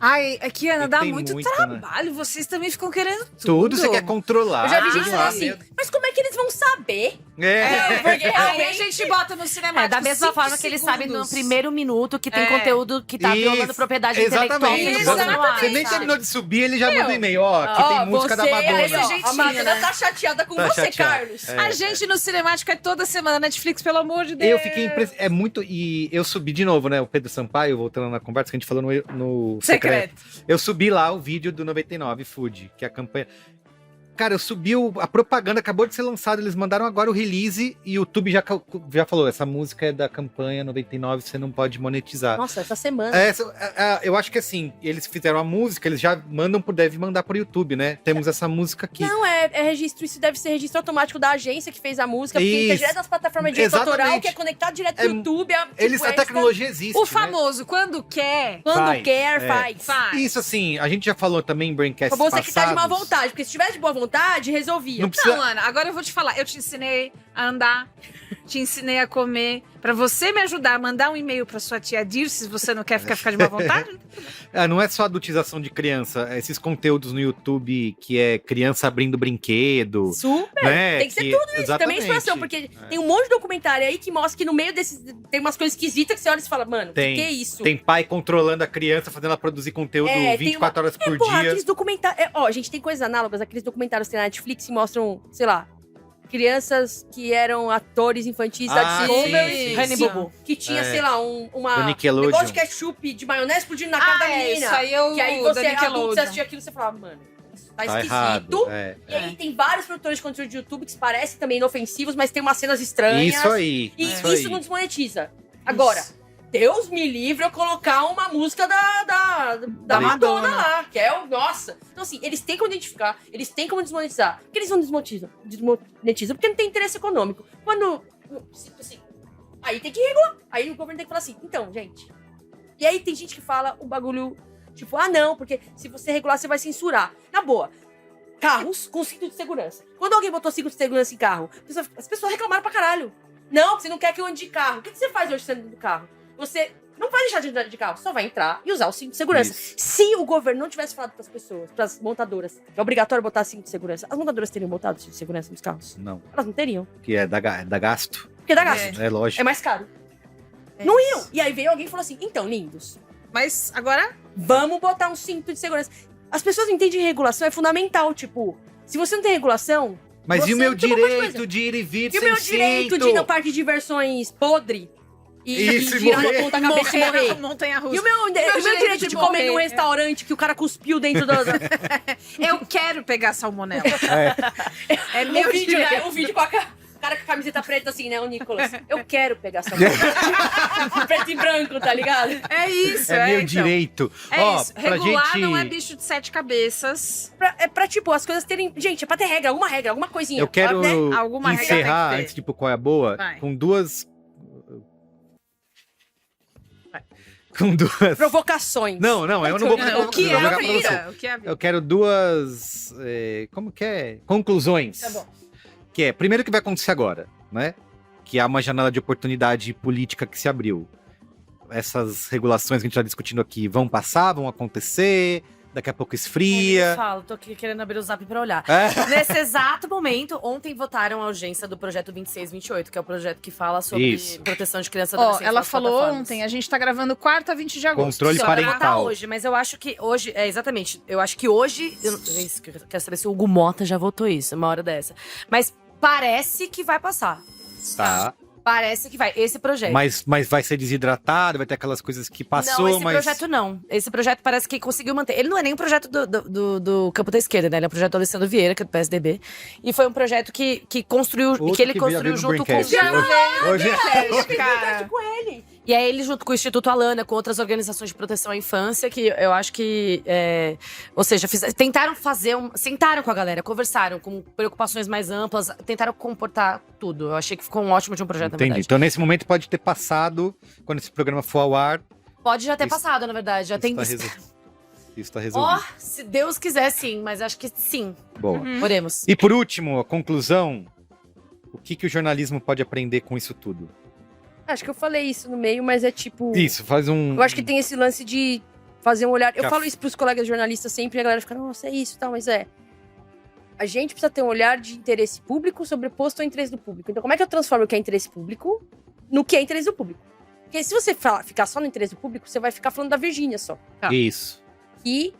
Ai, aqui, Ana, E dá tem muito muito, né? trabalho. Vocês também ficam querendo tudo. Tudo você quer controlar. Eu já vi gente tudo falando lá assim, mesmo. mas como é que eles vão saber? É. Porque Aí a realmente... gente bota no cinema. Da mesma forma que eles sabem no primeiro minuto que tem É. conteúdo que tá violando Isso, propriedade intelectual. exatamente. que eles Exatamente. botam no ar, Você nem sabe? terminou de subir, ele já manda um e-mail. Ó, aqui tem música da Madonna. desse jeitinho, A Madonna né? tá chateada com Tá você, chateada. Carlos. É. A gente no Cinemático é toda semana Netflix, pelo amor de Deus. Eu fiquei impressionado. É muito. E eu subi de novo, né? O Pedro Sampaio, voltando na conversa que a gente falou no secreto. Eu subi lá o vídeo do 99 Food, que é a campanha. Cara, eu subi a propaganda, acabou de ser lançado, eles mandaram agora o release e o YouTube já falou, essa música é da campanha 99, você não pode monetizar. Nossa, essa semana. Eu acho que assim, eles fizeram a música, eles já devem mandar pro YouTube, né? Temos essa música aqui. Não, é registro, isso deve ser registro automático da agência que fez a música, porque Isso. é direto das plataformas de direito Exatamente. autoral, que é conectado direto É, no YouTube. A tecnologia existe. O né? famoso, quando quer, Quando Faz, quer, é. faz. faz. Isso assim, a gente já falou também em Braincast Pra você que tá de má passados. vontade, porque se tivesse de boa vontade, resolvia. Não precisa. Não, Ana, agora eu vou te falar. Eu te ensinei a andar, te ensinei a comer. Pra você me ajudar a mandar um e-mail pra sua tia Dirce, se você não quer ficar de má vontade. Não é só adultização de criança, esses conteúdos no YouTube que é criança abrindo brinquedo. Super. Né? Tem que ser tudo isso, também exatamente. exploração, porque tem um monte de documentário aí que mostra que no meio desses tem umas coisas esquisitas que você olha e fala, mano, Tem. que é isso? Tem pai controlando a criança, fazendo ela produzir conteúdo tem 24 horas por Porra, dia. aqueles documentários. Ó, gente, tem coisas análogas, aqueles documentários que tem na Netflix que mostram, sei lá, crianças que eram atores infantis da Discovery. sim, Honey sim. Bubu. Que tinha, É. sei lá, Do um Nickelodeon. negócio de ketchup de maionese explodindo na cara da menina. isso aí é o Que aí da você, adulto, você Nickelodeon. assistia aquilo e você falava, mano, isso tá Tá esquisito. errado. É. E aí tem vários produtores de conteúdo de YouTube que parecem também inofensivos, mas tem umas cenas estranhas. Isso aí. E isso isso aí. não desmonetiza. Agora, Deus me livre eu colocar uma música da Madonna lá, que é o... Nossa! Então assim, eles têm como identificar, eles têm como desmonetizar. Por que eles não desmonetizam? Desmonetizam porque não tem interesse econômico. Quando... Assim, aí tem que regular. Aí o governo tem que falar assim, então, gente... E aí tem gente que fala o bagulho, tipo, ah não, porque se você regular, você vai censurar. Na boa. Carros com cinto de segurança. Quando alguém botou cinto de segurança em carro, as pessoas reclamaram pra caralho. Não, você não quer que eu ande de carro. O que você faz hoje dentro do carro? Você não vai deixar de andar de carro, só vai entrar e usar o cinto de segurança. Isso. Se o governo não tivesse falado pras pessoas, pras montadoras, que é obrigatório botar cinto de segurança, as montadoras teriam botado cinto de segurança nos carros? Não, Elas não teriam. que é da gasto. Porque dá gasto. É lógico. É mais caro. Não iam. E aí veio alguém e falou assim, então, lindos, Mas agora, vamos botar um cinto de segurança. As pessoas não entendem regulação, é fundamental. Tipo, se você não tem regulação... Mas e você o meu tem um monte de direito coisa. de ir e vir E o sem meu direito cinto? de ir no parque de diversões podre e Isso, e girar morrer. uma ponta cabeça e morrer. na montanha-russa. E o meu direito de comer num restaurante que o cara cuspiu dentro da... Eu quero pegar salmonela. É. É meu o vídeo, direito. né? O vídeo com a cara... O cara com a camiseta preta assim, né, o Nicolas? Eu quero pegar essa bola. Preto e branco, tá ligado? É isso, É meu então. direito. É Ó, isso. pra Regular gente... não é bicho de 7 cabeças. Pra, tipo, as coisas terem... Gente, é pra ter regra, alguma coisinha. Eu quero né? Alguma regra encerrar, tem que ter. antes de ir pro Qual é a Boa, Vai. com duas... Com duas... Provocações. Não, eu não vou fazer O que é a provocar pra você. vida? O que é a vida? Eu quero duas... como que é? Conclusões. Tá bom. Que é, primeiro, o que vai acontecer agora, né? Que há uma janela de oportunidade política que se abriu. Essas regulações que a gente tá discutindo aqui vão passar, vão acontecer, daqui a pouco Eu esfria. falo, tô aqui querendo abrir o zap pra olhar. É. Nesse exato momento, ontem votaram a urgência do projeto 2628, que é o projeto que fala sobre Isso. proteção de crianças e Ó, adolescentes. ela nas falou plataformas. ontem, a gente tá gravando quarta, 20 de agosto. Controle Só vai parental. votar hoje, mas eu acho que hoje, exatamente, eu acho que hoje, é isso que eu quero saber se o Hugo Mota já votou isso, uma hora dessa. Mas parece que vai passar. Tá. Parece que vai, esse projeto. Mas vai ser desidratado, vai ter aquelas coisas que passou, não, esse mas... projeto não. Esse projeto parece que conseguiu manter. Ele não é nem um projeto do campo da esquerda, né? Ele é um projeto do Alessandro Vieira, que é do PSDB. E foi um projeto que construiu, Outro que ele que veio construiu abrir no junto com o Braincast. Hoje Cara, E aí ele junto com o Instituto Alana, com outras organizações de proteção à infância, que eu acho que, ou seja, tentaram sentaram com a galera, conversaram com preocupações mais amplas, tentaram comportar tudo. Eu achei que ficou um ótimo de um projeto, na Entendi. verdade. Então, nesse momento, pode ter passado, quando esse programa for ao ar, Pode já ter Isso- passado, na verdade. Já tem. isso tá Ó, resolvido. se Deus quiser, sim, mas acho que sim. Boa. Oremos. E por último, a conclusão, o que o jornalismo pode aprender com isso tudo? Acho que eu falei isso no meio, mas é tipo... Isso, faz um... Eu acho que tem esse lance de fazer um olhar... Eu Já- falo isso pros colegas jornalistas sempre e a galera fica, nossa, é isso e tal, mas a gente precisa ter um olhar de interesse público sobreposto ao interesse do público. Então, como é que eu transformo o que é interesse público no que é interesse do público? Porque se você ficar só no interesse do público, você vai ficar falando da Virgínia só. Isso. Que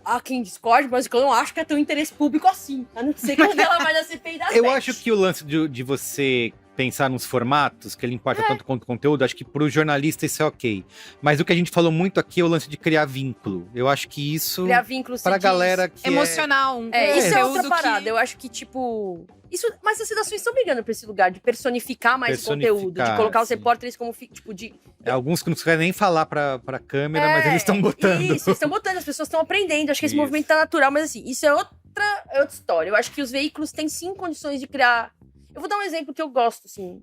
há quem discorde, mas eu não acho que é tão interesse público assim. A não ser quando ela vai da CPI da Eu sete. acho que o lance de você pensar nos formatos, que ele importa tanto quanto o conteúdo, acho que pro jornalista isso é ok. Mas o que a gente falou muito aqui é o lance de criar vínculo. Eu acho que isso, Criar vínculo, pra você diz. galera que emocional. Isso é outra conteúdo parada. que- Eu acho que, tipo. Isso, mas as redações estão brigando pra esse lugar de personificar mais o conteúdo, de colocar os sim. repórteres como tipo de. alguns que não querem nem falar pra câmera, mas eles estão botando. Isso, eles estão botando, as pessoas estão aprendendo. Acho que esse Isso. movimento tá natural, mas assim, isso é outra história. Eu acho que os veículos têm sim condições de criar. Eu vou dar um exemplo que eu gosto, assim.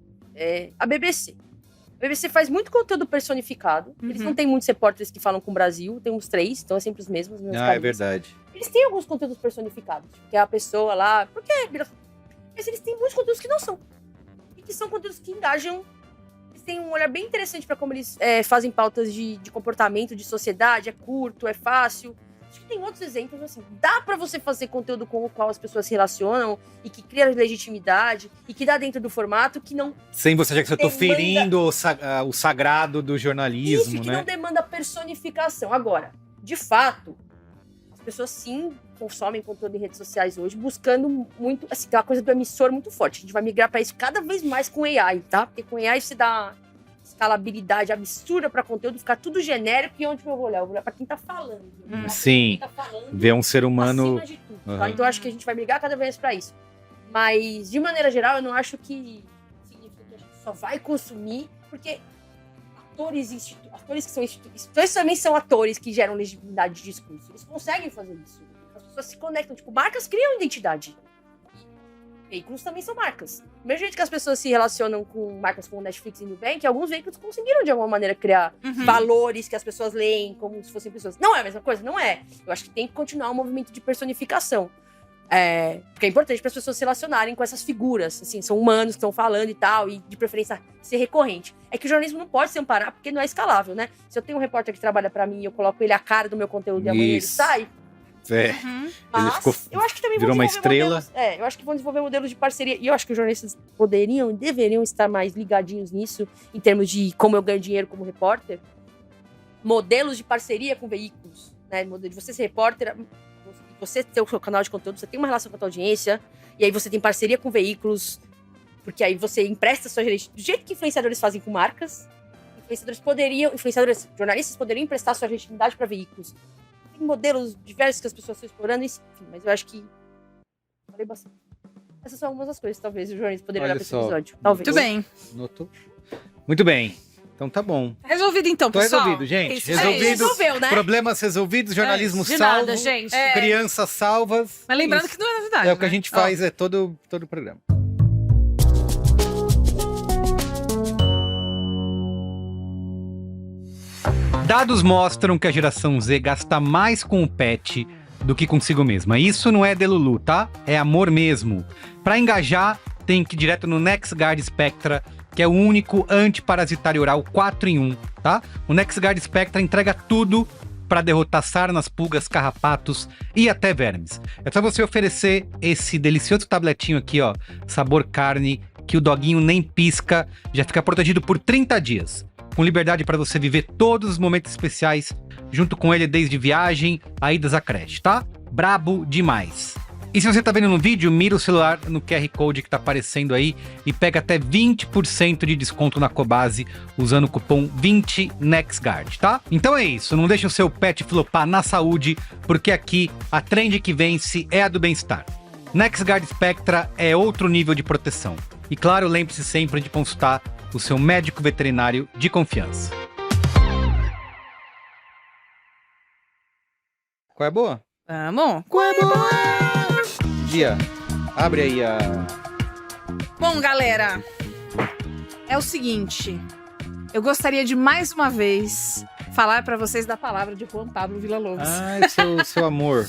A BBC. A BBC faz muito conteúdo personificado. Eles não têm muitos repórteres que falam com o Brasil, tem uns 3, então é sempre os mesmos. É verdade. Eles têm alguns conteúdos personificados, que é a pessoa lá. Porque mas eles têm muitos conteúdos que não são. E que são conteúdos que engajam. Eles têm um olhar bem interessante pra como eles fazem pautas de comportamento, de sociedade. É curto, é fácil. Acho que tem outros exemplos, assim. Dá pra você fazer conteúdo com o qual as pessoas se relacionam e que cria legitimidade e que dá dentro do formato que não. Sem você achar que eu tô Demanda- ferindo o sagrado do Isso, jornalismo, que né? não demanda personificação. Agora, de fato, as pessoas sim consomem conteúdo em redes sociais hoje, buscando muito, assim, tem uma coisa do emissor muito forte. A gente vai migrar pra isso cada vez mais com AI, tá? Porque com AI você dá uma escalabilidade absurda pra conteúdo, ficar tudo genérico e onde que eu vou olhar? Eu vou olhar pra quem tá falando. Eu vou olhar pra Sim. quem tá falando Ver um ser humano. acima de tudo, tá? Aham. Então eu acho que a gente vai migrar cada vez pra isso. Mas, de maneira geral, eu não acho que significa que a gente só vai consumir, porque atores que são instituições também são atores que geram legitimidade de discurso. Eles conseguem fazer isso. As pessoas se conectam. Tipo, marcas criam identidade. E veículos também são marcas. Do mesmo jeito que as pessoas se relacionam com marcas como Netflix e Nubank, alguns veículos conseguiram, de alguma maneira, criar valores que as pessoas leem como se fossem pessoas. Não é a mesma coisa? Não é. Eu acho que tem que continuar um movimento de personificação. Porque é importante para as pessoas se relacionarem com essas figuras, assim, são humanos que estão falando e tal, e de preferência ser recorrente. É que o jornalismo não pode se amparar porque não é escalável, né? Se eu tenho um repórter que trabalha para mim e eu coloco ele a cara do meu conteúdo e amanhã ele Isso. sai, É. mas ficou- eu acho que também virou vão uma desenvolver estrela. modelos, eu acho que vão desenvolver modelos de parceria, e eu acho que os jornalistas poderiam e deveriam estar mais ligadinhos nisso, em termos de como eu ganho dinheiro como repórter. Modelos de parceria com veículos, né? Modelo de você ser repórter, você ter o seu canal de conteúdo, você tem uma relação com a tua audiência, e aí você tem parceria com veículos, porque aí você empresta sua gerente. Do jeito que influenciadores fazem com marcas, jornalistas poderiam emprestar sua legitimidade para veículos. Tem modelos diversos que as pessoas estão explorando, enfim, mas eu acho que falei bastante. Essas são algumas das coisas, talvez, o jornalista poderia Olha olhar pra esse só. episódio. Talvez. Muito bem. Notou? Muito bem. Então tá bom. Resolvido então, Tô pessoal. resolvido, gente. Isso. Resolvido. Resolveu, né? Problemas resolvidos, jornalismo De salvo, nada, gente. crianças salvas. Mas lembrando Isso. que não é novidade, É o que a né? gente faz, é todo o programa. Dados mostram que a geração Z gasta mais com o pet do que consigo mesma. Isso não é delulu, tá? É amor mesmo. Pra engajar, tem que ir direto no NexGard Spectra, que é o único antiparasitário oral 4 em 1, tá? O NexGard Spectra entrega tudo para derrotar sarnas, pulgas, carrapatos e até vermes. É só você oferecer esse delicioso tabletinho aqui, ó, sabor carne, que o doguinho nem pisca, já fica protegido por 30 dias. Com liberdade para você viver todos os momentos especiais junto com ele, desde viagem a idas à creche, tá? Brabo demais. E se você tá vendo no vídeo, mira o celular no QR Code que tá aparecendo aí e pega até 20% de desconto na Cobase usando o cupom 20NexGuard, tá? Então é isso, não deixa o seu pet flopar na saúde, porque aqui a trend que vence é a do bem-estar. NexGuard Spectra é outro nível de proteção. E claro, lembre-se sempre de consultar o seu médico veterinário de confiança. Qual é a boa? Vamos? Dia. Abre aí a... Bom, galera, é o seguinte. Eu gostaria de, mais uma vez, falar pra vocês da palavra de Juan Pablo Villa-Lobos. seu amor.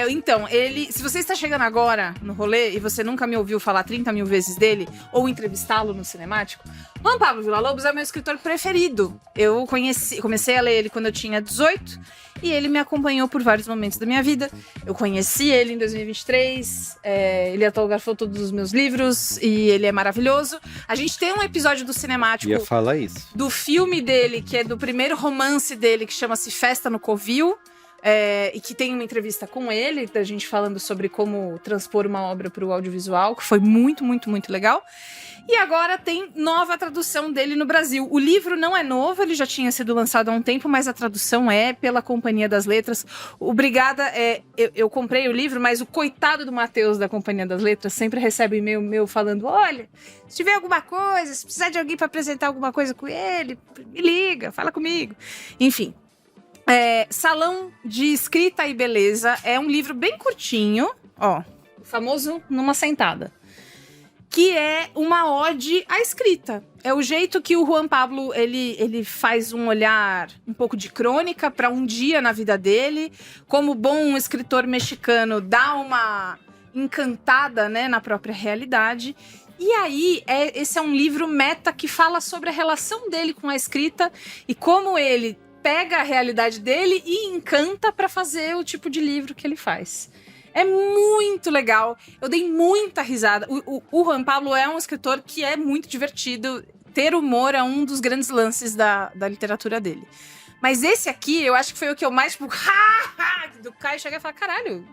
Então, se você está chegando agora no rolê e você nunca me ouviu falar 30 mil vezes dele, ou entrevistá-lo no Cinemático, Juan Pablo Villa-Lobos é meu escritor preferido. Eu comecei a ler ele quando eu tinha 18 e ele me acompanhou por vários momentos da minha vida. Eu conheci ele em 2023, ele autografou todos os meus livros e ele é maravilhoso. A gente tem um episódio do Cinemático Ia falar isso. do filme dele, que é do primeiro romance dele, que chama-se Festa no Covil, e que tem uma entrevista com ele, da gente falando sobre como transpor uma obra para o audiovisual, que foi muito, muito, muito legal. E agora tem nova tradução dele no Brasil. O livro não é novo, ele já tinha sido lançado há um tempo, mas a tradução é pela Companhia das Letras. Obrigada, eu comprei o livro, mas o coitado do Matheus da Companhia das Letras sempre recebe e-mail meu falando: olha, se tiver alguma coisa, se precisar de alguém para apresentar alguma coisa com ele, me liga, fala comigo. Enfim. Salão de Escrita e Beleza é um livro bem curtinho, ó, o famoso Numa Sentada, que é uma ode à escrita. É o jeito que o Juan Pablo, ele faz um olhar um pouco de crônica para um dia na vida dele, como bom escritor mexicano, dá uma encantada, né, na própria realidade. E aí, esse é um livro meta que fala sobre a relação dele com a escrita e como ele pega a realidade dele e encanta para fazer o tipo de livro que ele faz. É muito legal. Eu dei muita risada. O Juan Pablo é um escritor que é muito divertido. Ter humor é um dos grandes lances da literatura dele. Mas esse aqui, eu acho que foi o que eu mais, tipo, do Caio chegar e falar: caralho,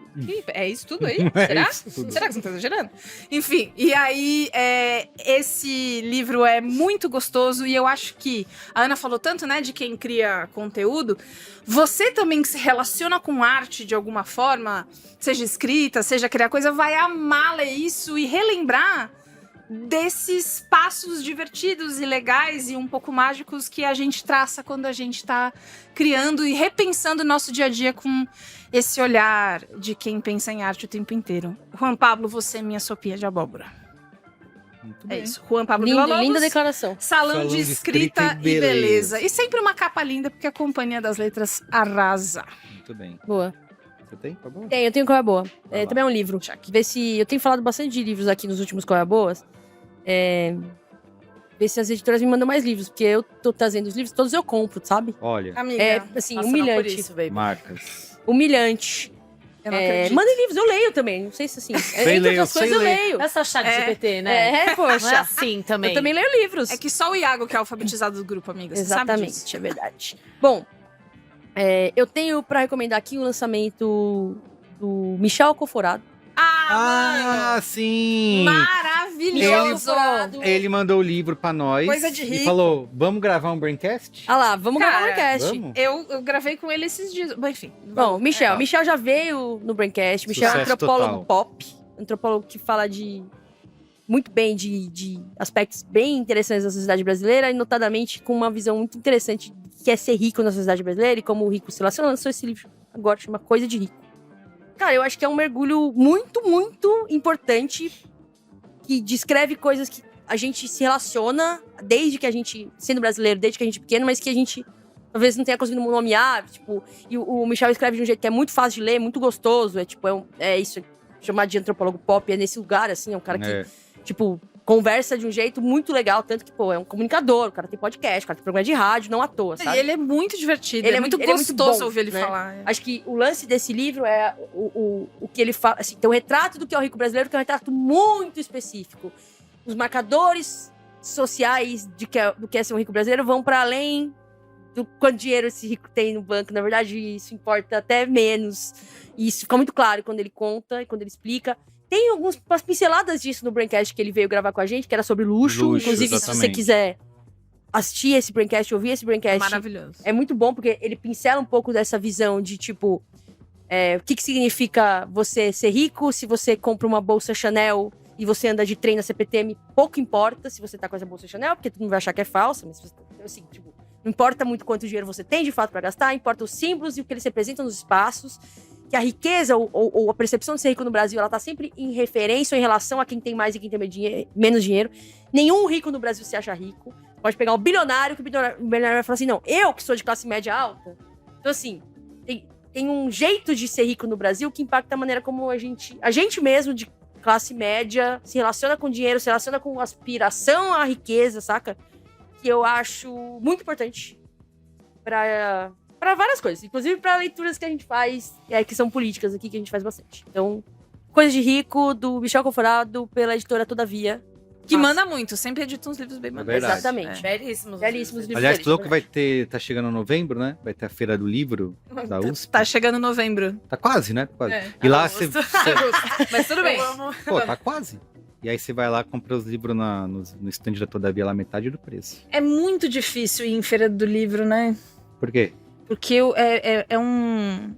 é isso tudo aí? Será? Será que você não tá exagerando? Enfim, e aí, esse livro é muito gostoso e eu acho que a Ana falou tanto, né, de quem cria conteúdo. Você também que se relaciona com arte de alguma forma, seja escrita, seja criar coisa, vai amar ler isso e relembrar desses passos divertidos e legais e um pouco mágicos que a gente traça quando a gente está criando e repensando o nosso dia a dia com esse olhar de quem pensa em arte o tempo inteiro. Juan Pablo, você é minha sopinha de abóbora. Muito É bem. isso. Juan Pablo Linda, Villa-Lobos, linda declaração. Salão de Escrita e Beleza. E sempre uma capa linda, porque a Companhia das Letras arrasa. Muito bem. Boa. Você tem? Tá bom? Eu tenho Qual é a Boa. Vai lá. Também é um livro. Ver se... Eu tenho falado bastante de livros aqui nos últimos Qual é a Boas. Ver se as editoras me mandam mais livros, porque eu tô trazendo os livros, todos eu compro, sabe? Olha, Amiga, Assim, Passa não por humilhante. isso, baby. marcas. Humilhante. eu não acredito. Mandem livros, eu leio também. Não sei se assim. Entre leio, outras coisas, eu sei ler. leio. Essa chat GPT, né? Não é Poxa. assim também. Eu também leio livros. É que só o Iago que é alfabetizado do grupo, amiga. Você sabe disso. Exatamente, é verdade. Bom, eu tenho pra recomendar aqui o lançamento do Michel Coforado. Ah, Sim! mano! Maravilhoso! Ele mandou o livro pra nós. Coisa de rico. E falou: vamos gravar um Braincast? Ah lá, vamos gravar um Cara, podcast. Vamos? Eu gravei com ele esses dias. Bom, enfim. Bom, Michel já veio no Braincast. Michel é um Sucesso antropólogo total. pop. antropólogo que fala muito bem de aspectos bem interessantes da sociedade brasileira, e notadamente com uma visão muito interessante que é ser rico na sociedade brasileira e como o rico se relaciona. Lançou esse livro agora, chama Coisa de Rico. Cara, eu acho que é um mergulho muito, muito importante que descreve coisas que a gente se relaciona desde que a gente, sendo brasileiro, desde que a gente é pequeno, mas que a gente talvez não tenha conseguido nomear, tipo, e o Michel escreve de um jeito que é muito fácil de ler, muito gostoso, é isso, chamado de antropólogo pop, é nesse lugar, assim, é um cara que, tipo, conversa de um jeito muito legal, tanto que, pô, é um comunicador, o cara tem podcast, o cara tem programa de rádio, não à toa, sabe? E ele é muito divertido, Ele é muito ele é gostoso bom, ouvir ele né? falar. Acho que o lance desse livro é o que ele fala, assim, tem um retrato do que é o rico brasileiro, que é um retrato muito específico. Os marcadores sociais do que é ser um rico brasileiro vão para além do quanto dinheiro esse rico tem no banco. Na verdade, isso importa até menos. E isso fica muito claro quando ele conta e quando ele explica. Tem umas pinceladas disso no Braincast que ele veio gravar com a gente, que era sobre luxo. Inclusive, se você exatamente. quiser assistir esse Braincast, ouvir esse Braincast, Maravilhoso. é muito bom, porque ele pincela um pouco dessa visão de, tipo, o que significa você ser rico se você compra uma bolsa Chanel e você anda de trem na CPTM, pouco importa se você tá com essa bolsa Chanel, porque todo mundo vai achar que é falsa, mas assim, tipo, não importa muito quanto dinheiro você tem de fato pra gastar, importa os símbolos e o que eles representam nos espaços, que a riqueza ou a percepção de ser rico no Brasil, ela tá sempre em referência ou em relação a quem tem mais e quem tem menos dinheiro. Nenhum rico no Brasil se acha rico. Pode pegar um bilionário, que o bilionário vai falar assim, não, eu que sou de classe média alta. Então, assim, tem um jeito de ser rico no Brasil que impacta a maneira como a gente mesmo de classe média se relaciona com dinheiro, se relaciona com aspiração à riqueza, saca? Que eu acho muito importante pra várias coisas, inclusive pra leituras que a gente faz, que são políticas aqui, que a gente faz bastante. Então, Coisa de Rico, do Michel Conforado, pela editora Todavia. Que manda muito, sempre edita uns livros bem mandados. verdade. Exatamente. Belíssimos. Belíssimos livros. Aliás, deles, tu falou que verdade. tá chegando em novembro, né? Vai ter a Feira do Livro da USP. Tá chegando novembro. Tá quase, né? Quase. É. E lá você... Mas tudo bem. Pô, tá quase. E aí você vai lá, compra os livros no stand da Todavia lá, metade do preço. É muito difícil ir em feira do livro, né? Por quê? Porque é um...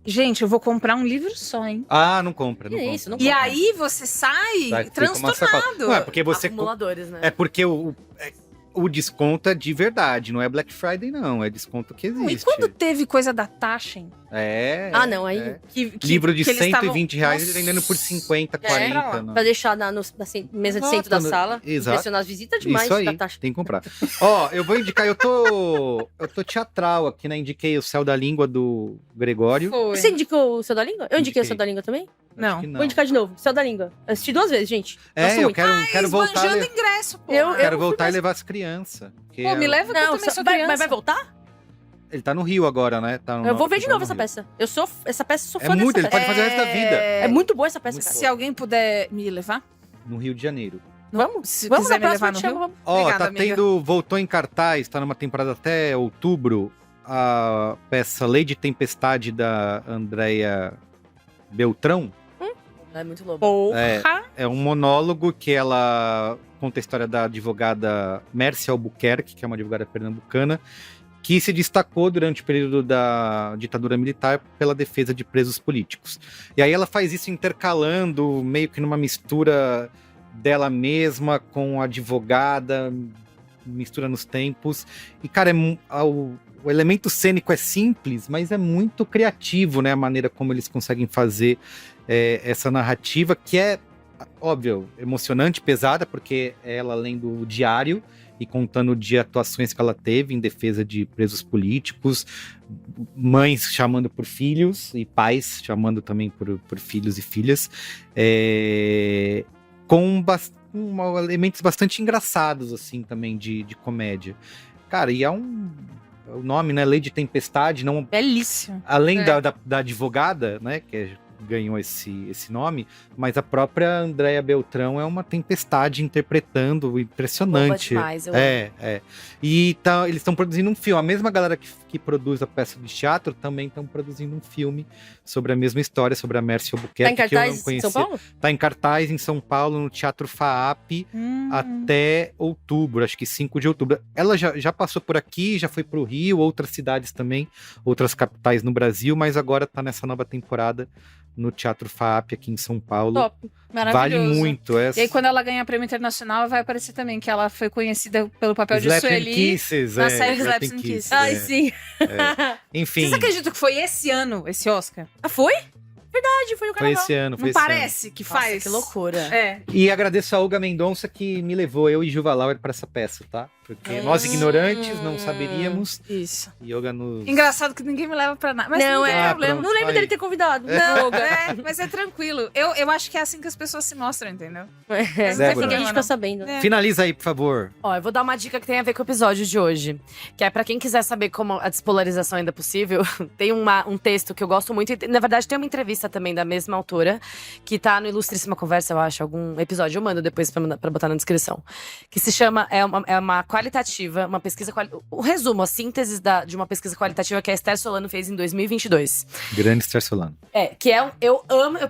Gente, eu vou comprar um livro só, hein? Ah, não compra, não É compra. isso, não E compra. aí você sai Vai ter como uma sacola. transtornado. Não, é porque você... Acumuladores, né? É porque o desconto é de verdade, não é Black Friday, não. É desconto que Não, existe. e quando teve coisa da Taschen? É. Não, aí... é. Que Livro de que eles R$120, tavam- ele vendendo por Nossa. 50, 40. não. Pra deixar na mesa de centro da Exato, sala. exato. Impressionar as visitas demais Isso aí, da taxa. tem que comprar. Ó, eu vou indicar, eu tô teatral aqui, né? Indiquei o Céu da Língua do Gregório. Foi. Você indicou o Céu da Língua? Eu indiquei o Indiquei. Céu da Língua também? Não. Acho que Vou indicar de novo. Céu da Língua. Eu assisti 2 vezes, gente. É, Gosto eu muito. quero voltar. Esbanjando ingresso, pô. Eu- Quero fui voltar e mais- levar as crianças. porque Pô, me leva que eu também sou vai, criança. mas vai voltar? Ele tá no Rio agora, né? Tá no Eu vou ver tá de no novo essa Rio. peça. Essa peça, eu sou É fã muito, dessa ele pode peça. fazer o resto da vida. É muito boa essa peça, Muito cara. Se alguém puder me levar, No Rio de Janeiro. Vamos? se Vamos quiser na me próxima, levar no eu te chamo, Rio. vamos. Ó, Obrigada, tá amiga. voltou em cartaz, tá numa temporada até outubro, a peça Lei de Tempestade da Andrea Beltrão. É muito louco. Porra! É um monólogo que ela conta a história da advogada Mércia Albuquerque, que é uma advogada pernambucana, que se destacou durante o período da ditadura militar pela defesa de presos políticos. E aí ela faz isso intercalando, meio que numa mistura dela mesma com a advogada, mistura nos tempos. E, cara, o elemento cênico é simples, mas é muito criativo, né? A maneira como eles conseguem fazer essa narrativa, que é, óbvio, emocionante, pesada, porque é ela lendo o diário e contando de atuações que ela teve em defesa de presos políticos, mães chamando por filhos e pais chamando também por filhos e filhas, com elementos bastante engraçados, assim, também de comédia. Cara, e o nome, né, Lei de Tempestade, não, Belíssimo. além É. da advogada, né, que ganhou esse nome, mas a própria Andrea Beltrão é uma tempestade interpretando, Bomba impressionante. demais, eu E eles estão produzindo um filme. A mesma galera que produz a peça de teatro também estão produzindo um filme sobre a mesma história, sobre a Mércia Tá Albuquerque, em que eu não cartaz em conhecia. São Paulo? Tá em cartaz em São Paulo, no Teatro FAAP, até outubro, acho que 5 de outubro. Ela já passou por aqui, já foi pro Rio, outras cidades também, outras capitais no Brasil, mas agora tá nessa nova temporada no Teatro FAP aqui em São Paulo. Top. Vale Maravilhoso. muito. E aí, quando ela ganha prêmio internacional, vai aparecer também que ela foi conhecida pelo papel de Slap and Sueli. Kisses, na série Slap and Kisses. Ai, é. sim. Enfim, Vocês acreditam que foi esse ano, esse Oscar? Ah, foi? Verdade, foi no foi carnaval. esse ano. Foi Não esse ano. parece que Nossa, faz? que loucura. É. E agradeço a Olga Mendonça que me levou, eu e Juva Lauer, pra essa peça, tá? Porque nós ignorantes não saberíamos. Isso. E Olga nos... Engraçado que ninguém me leva pra nada. Mas não, Não, tem é. problema. pronto. Não lembro Aí. dele ter convidado. Não, mas é tranquilo. Eu acho que é assim que as pessoas se mostram, entendeu? É, Mas Débora. ninguém a gente não. fica sabendo. É. Finaliza aí, por favor. Ó, eu vou dar uma dica que tem a ver com o episódio de hoje. Que é pra quem quiser saber como a despolarização ainda é possível, tem um texto que eu gosto muito. E, na verdade, tem uma entrevista também da mesma autora, que tá no Ilustríssima Conversa, eu acho, algum episódio. Eu mando depois pra botar na descrição. Que se chama, é uma qualitativa, uma pesquisa o resumo, a síntese de uma pesquisa qualitativa que a Esther Solano fez em 2022. Grande Esther Solano. Eu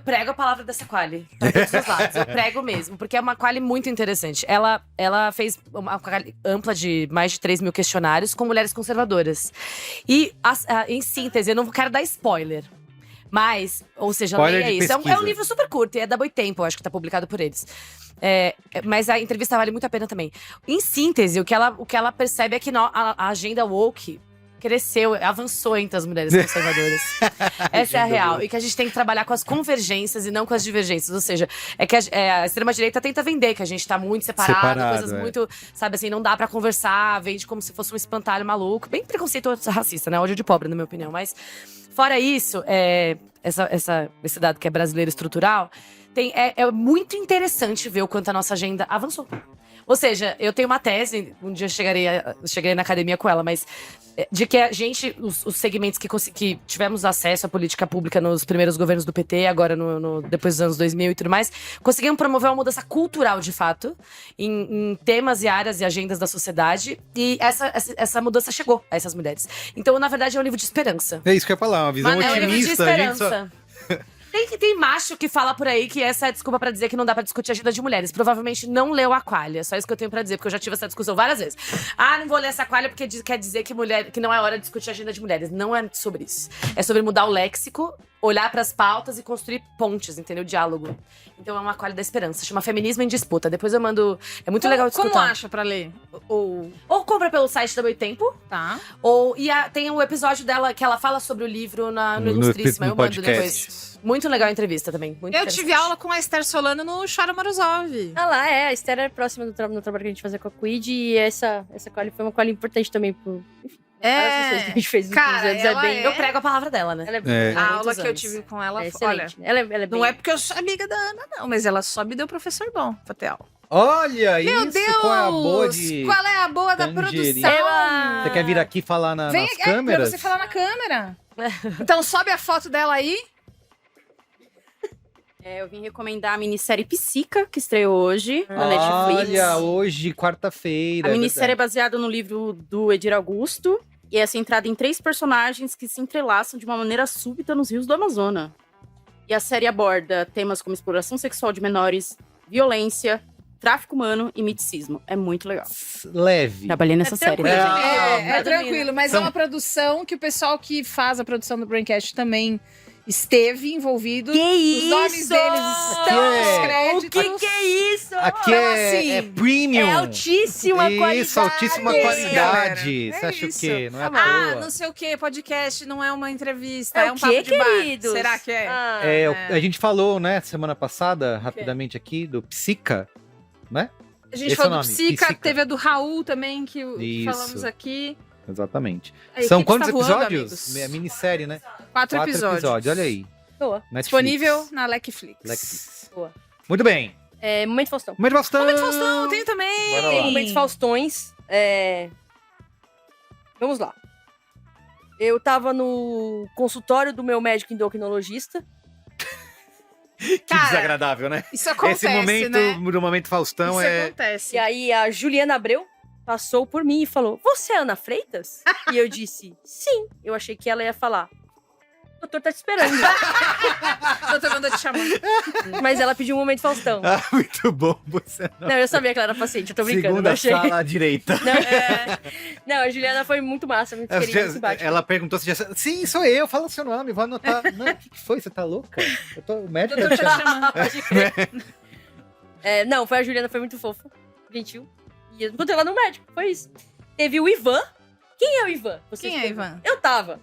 prego a palavra dessa quali, pra todos os lados. Eu prego mesmo, porque é uma quali muito interessante. Ela fez uma quali ampla de mais de 3 mil questionários com mulheres conservadoras. E, em síntese, eu não quero dar spoiler. Mas, ou seja, Spoiler leia de isso. É um pesquisa. livro super curto, e é da Boitempo, acho que tá publicado por eles. Mas a entrevista vale muito a pena também. Em síntese, o que ela percebe é que a agenda woke cresceu, avançou entre as mulheres conservadoras. Essa é a real. E que a gente tem que trabalhar com as convergências e não com as divergências. Ou seja, é que a extrema-direita tenta vender que a gente tá muito separado, coisas muito, sabe assim, não dá pra conversar, vende como se fosse um espantalho maluco. Bem preconceituoso racista, né? Ódio de pobre, na minha opinião. Mas, fora isso, esse dado que é brasileiro estrutural, é muito interessante ver o quanto a nossa agenda avançou. Ou seja, eu tenho uma tese, um dia eu chegarei na academia com ela, mas de que a gente, os segmentos que tivemos acesso à política pública nos primeiros governos do PT, agora depois dos anos 2000 e tudo mais, conseguiram promover uma mudança cultural, de fato, em temas e áreas e agendas da sociedade. E essa mudança chegou a essas mulheres. Então, na verdade, é um livro de esperança. É isso que eu ia falar, uma visão É um livro de otimista. A gente só... esperança. Tem macho que fala por aí que essa é a desculpa pra dizer que não dá pra discutir a agenda de mulheres. Provavelmente não leu a qualha. Só isso que eu tenho pra dizer, porque eu já tive essa discussão várias vezes. Não vou ler essa qualha porque quer dizer que não é hora de discutir a agenda de mulheres. Não é sobre isso. É sobre mudar o léxico, olhar pras pautas e construir pontes, entendeu? Diálogo. Então é uma qualha da esperança. Chama Feminismo em Disputa. Depois eu mando... É muito legal de Como escutar. acha pra ler? Ou Ou compra pelo site da Boitempo. tá. Tem o episódio dela que ela fala sobre o livro no Ilustríssima. Eu mando podcast. depois. Muito legal a entrevista também. Muito Eu tive aula com a Esther Solano no Chora Morozov. Ah lá, a Esther era próxima no trabalho que a gente fazia com a Quid. E essa quali foi uma quali importante também pro... Enfim, várias pessoas que a gente fez nos cara, últimos anos. ela bem... Eu prego a palavra dela, né? Ela é, É. A Há aula muitos que eu anos. tive com ela, é olha, excelente. Ela é bem... não é porque eu sou amiga da Ana, não, mas ela só me deu professor bom pra ter aula. Olha Meu isso, Deus! qual é a boa de... Qual é a boa da tangerina? produção? Você quer vir aqui falar Vem nas aqui, câmeras? pra você falar na câmera. Então sobe a foto dela aí. Eu vim recomendar a minissérie Psica, que estreou hoje na Netflix. Olha, hoje, quarta-feira. A minissérie é baseada no livro do Edir Augusto e é centrada em 3 personagens que se entrelaçam de uma maneira súbita nos rios do Amazonas. E a série aborda temas como exploração sexual de menores, violência, tráfico humano e miticismo. É muito legal. Leve. Trabalhei nessa série. tranquilo. né, É tranquilo, mas é uma produção que o pessoal que faz a produção do Braincast também esteve envolvido. Que Os nomes isso? deles estão Que nos é? créditos. O que é isso? Aqui Então, é assim, premium. É altíssima qualidade. Isso, altíssima Isso, qualidade. galera. Você É acha isso. o quê? Não é à Ah, toa. não sei o que, podcast não é uma entrevista, É é o um quê, papo de bar. queridos? Será que é? Ah, A gente falou, né, semana passada, rapidamente aqui, do Psica, né? A gente esse falou é o do nome, Psica, Psica. teve a do Raul também, que Isso. falamos aqui. Exatamente. Aí, São o que que quantos tá voando, episódios? amigos? É minissérie, né? 4 episódios. Olha aí. boa. Netflix. Disponível na Netflix. Netflix. Boa. Muito bem. Momento Faustão. Momento Faustão. Momento Faustão, tem também. Bora lá. Tem momentos Faustões. Vamos lá. Eu tava no consultório do meu médico endocrinologista. Que Cara, desagradável, né? Isso acontece, Esse momento né? do Momento Faustão Isso é... acontece. E aí a Juliana Abreu passou por mim e falou: "Você é Ana Freitas?" E eu disse: "Sim." Eu achei que ela ia falar: doutor tá te esperando. Doutor mandou te chamar. Mas ela pediu um momento Faustão. Ah, muito bom. Você não. Não, eu sabia que ela era paciente, eu tô brincando. Segunda não achei. sala à direita. Não, a Juliana foi muito massa, muito querida, muito simpática. Ela perguntou se já... Sim, sou eu. Fala o seu nome, vou anotar. Não, o que foi? Você tá louca? O médico Doutor tá tá te te chamando. Pode crer. Não, foi a Juliana, foi muito fofa, gentil. E eu encontrei ela no médico, foi isso. Teve o Ivan. Quem é o Ivan? Vocês Quem é, perguntam. Ivan? Eu tava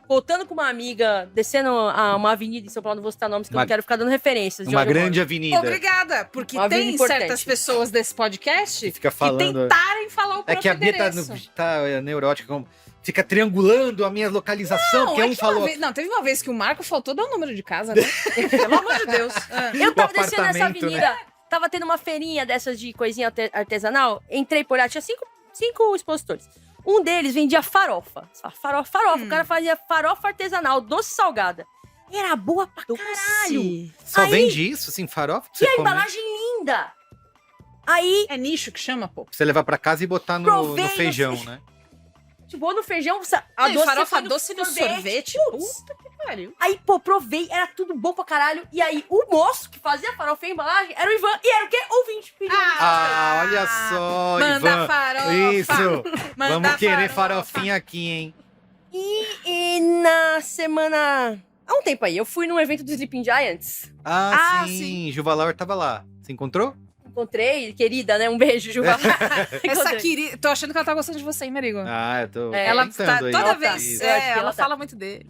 voltando com uma amiga, descendo uma avenida em São Paulo, não vou citar nomes, que eu Uma- não quero ficar dando referências. de Uma onde eu grande moro. avenida. Obrigada, porque Uma tem vida importante. certas pessoas desse podcast Fica que falando. tentarem falar o É próprio que a Bia endereço. tá neurótica, como... fica triangulando a minha localização, porque é um que falou. teve uma vez que o Marco faltou dar o número de casa, né? Pelo amor de Deus. Eu tava descendo essa apartamento, avenida, tava tendo uma feirinha dessas de coisinha artesanal, entrei por lá, tinha cinco expositores. Um deles vendia farofa. Farofa. O cara fazia farofa artesanal, doce salgada. Era boa pra caralho. Só Aí- vende isso, assim, farofa? pra E você a comer? embalagem linda. Aí, É nicho que chama, pô. Pra você levar pra casa e botar no Provei, feijão, não sei. né? tipo, no feijão, a Não, e doce farofa foi no doce no sorvete. Putz. Puta que pariu. Aí, pô, provei, era tudo bom pra caralho. E aí, o moço que fazia farofa e embalagem era o Ivan. E era o quê? Ouvinte. Pediu. Ah, olha só, Manda Ivan. farofa. Isso. Manda Vamos querer farofa. farofinha aqui, hein? E na semana... Há um tempo aí, eu fui num evento do Sleeping Giants. Ah, Ah, sim. Juva Lauer tava lá. Você encontrou? Encontrei, querida, né? Um beijo, Juva. Essa Encontrei. querida. Tô achando que ela tá gostando de você, hein, Marigo? Ah, eu tô Ela Ela tá tentando aí. toda Ela tá. vez. Isso. Eu acho que Ela ela tá. fala muito dele.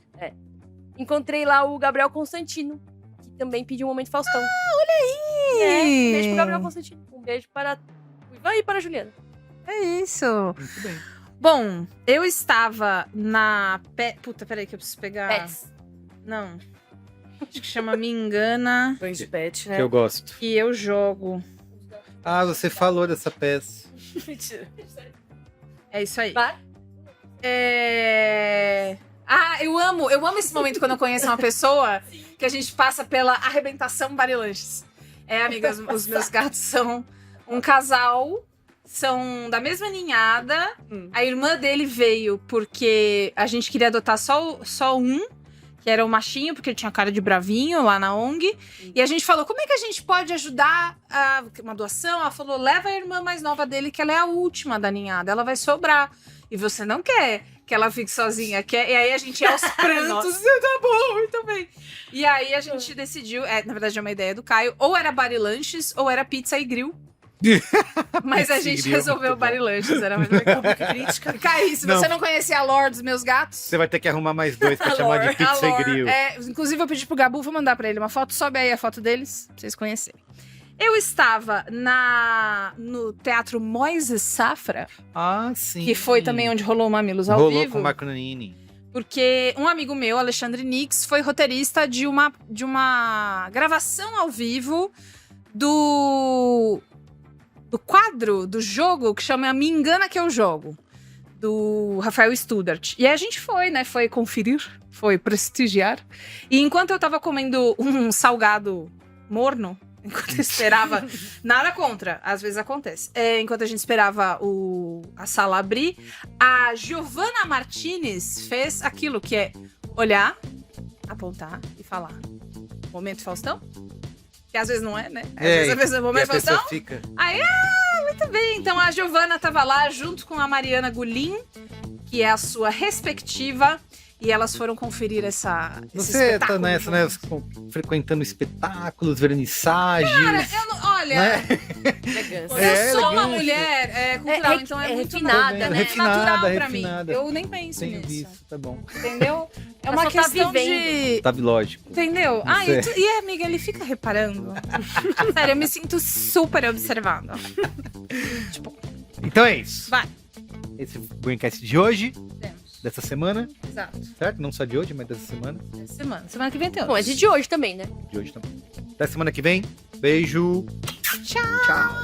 Encontrei lá o Gabriel Constantino, que também pediu um momento Faustão. Olha aí! Um beijo pro Gabriel Constantino. Um beijo para o Ivan e para a Juliana. É isso. Muito bem. Bom, eu estava na. Puta, peraí que eu preciso pegar. Pets. Não. Acho que chama Me Engana. Banho de pet, Que né? eu gosto. E eu jogo. Ah, você falou dessa peça. Mentira. É isso aí. Vai. Ah, eu amo esse momento quando eu conheço uma pessoa que a gente passa pela arrebentação Barilanches. Amigas, os meus gatos são um casal, são da mesma ninhada. A irmã dele veio porque a gente queria adotar só um, que era o machinho, porque ele tinha cara de bravinho lá na ONG. E a gente falou, como é que a gente pode ajudar uma doação? Ela falou, leva a irmã mais nova dele, que ela é a última da ninhada, ela vai sobrar. E você não quer que ela fique sozinha, quer? E aí a gente ia aos prantos, tá bom, muito bem. E aí a gente decidiu, na verdade é uma ideia do Caio, ou era Barilanches ou era pizza e grill. Mas a Pizza e gente grill é resolveu muito bom. Barilanches, era muito legal. Crítica. Caio, se Não. você não conhecia a lore dos meus gatos... Você vai ter que arrumar mais dois pra A chamar de lore, pizza a e lore, grill. inclusive eu pedi pro Gabu, vou mandar pra ele uma foto, sobe aí a foto deles, pra vocês conhecerem. Eu estava no Teatro Moisés Safra, Ah, sim. que foi também onde rolou o Mamilos ao Rolou vivo. com o Marco Nanini. Porque um amigo meu, Alexandre Nix, foi roteirista de uma gravação ao vivo do quadro, do jogo, que chama Me Engana Que Eu Jogo, do Rafael Studart. E aí a gente foi, né? Foi conferir, foi prestigiar. E enquanto eu tava comendo um salgado morno, enquanto eu esperava, nada contra, às vezes acontece. Enquanto a gente esperava a sala abrir, a Giovanna Martinez fez aquilo que é olhar, apontar e falar. Momento Faustão? Que às vezes não é, né? Às vezes a pessoa, E momento a pessoa Faustão? fica... Muito bem, então a Giovanna tava lá junto com a Mariana Gulin, que é a sua respectiva, e elas foram conferir esse Você tá espetáculo nessa, né? juntos. Frequentando espetáculos, vernissagens. Cara, eu não, olha, né? Elegância. eu sou uma elegante. mulher cultural, então é muito refinada, natural, né? natural pra Refinada. mim. Eu nem penso Tenho nisso, visto, tá bom. entendeu? É Ela uma só tá questão vivendo. de... Tá lógico. Entendeu? Não sei. Amiga, ele fica reparando. Sério, eu me sinto super observada. Então é isso. Vai. Esse foi o Braincast de hoje, Temos. dessa semana, Exato. certo? Não só de hoje, mas dessa semana. Semana que vem tem Bom, outros. esse de hoje também, né? De hoje também. Até semana que vem. Beijo. Tchau. Tchau.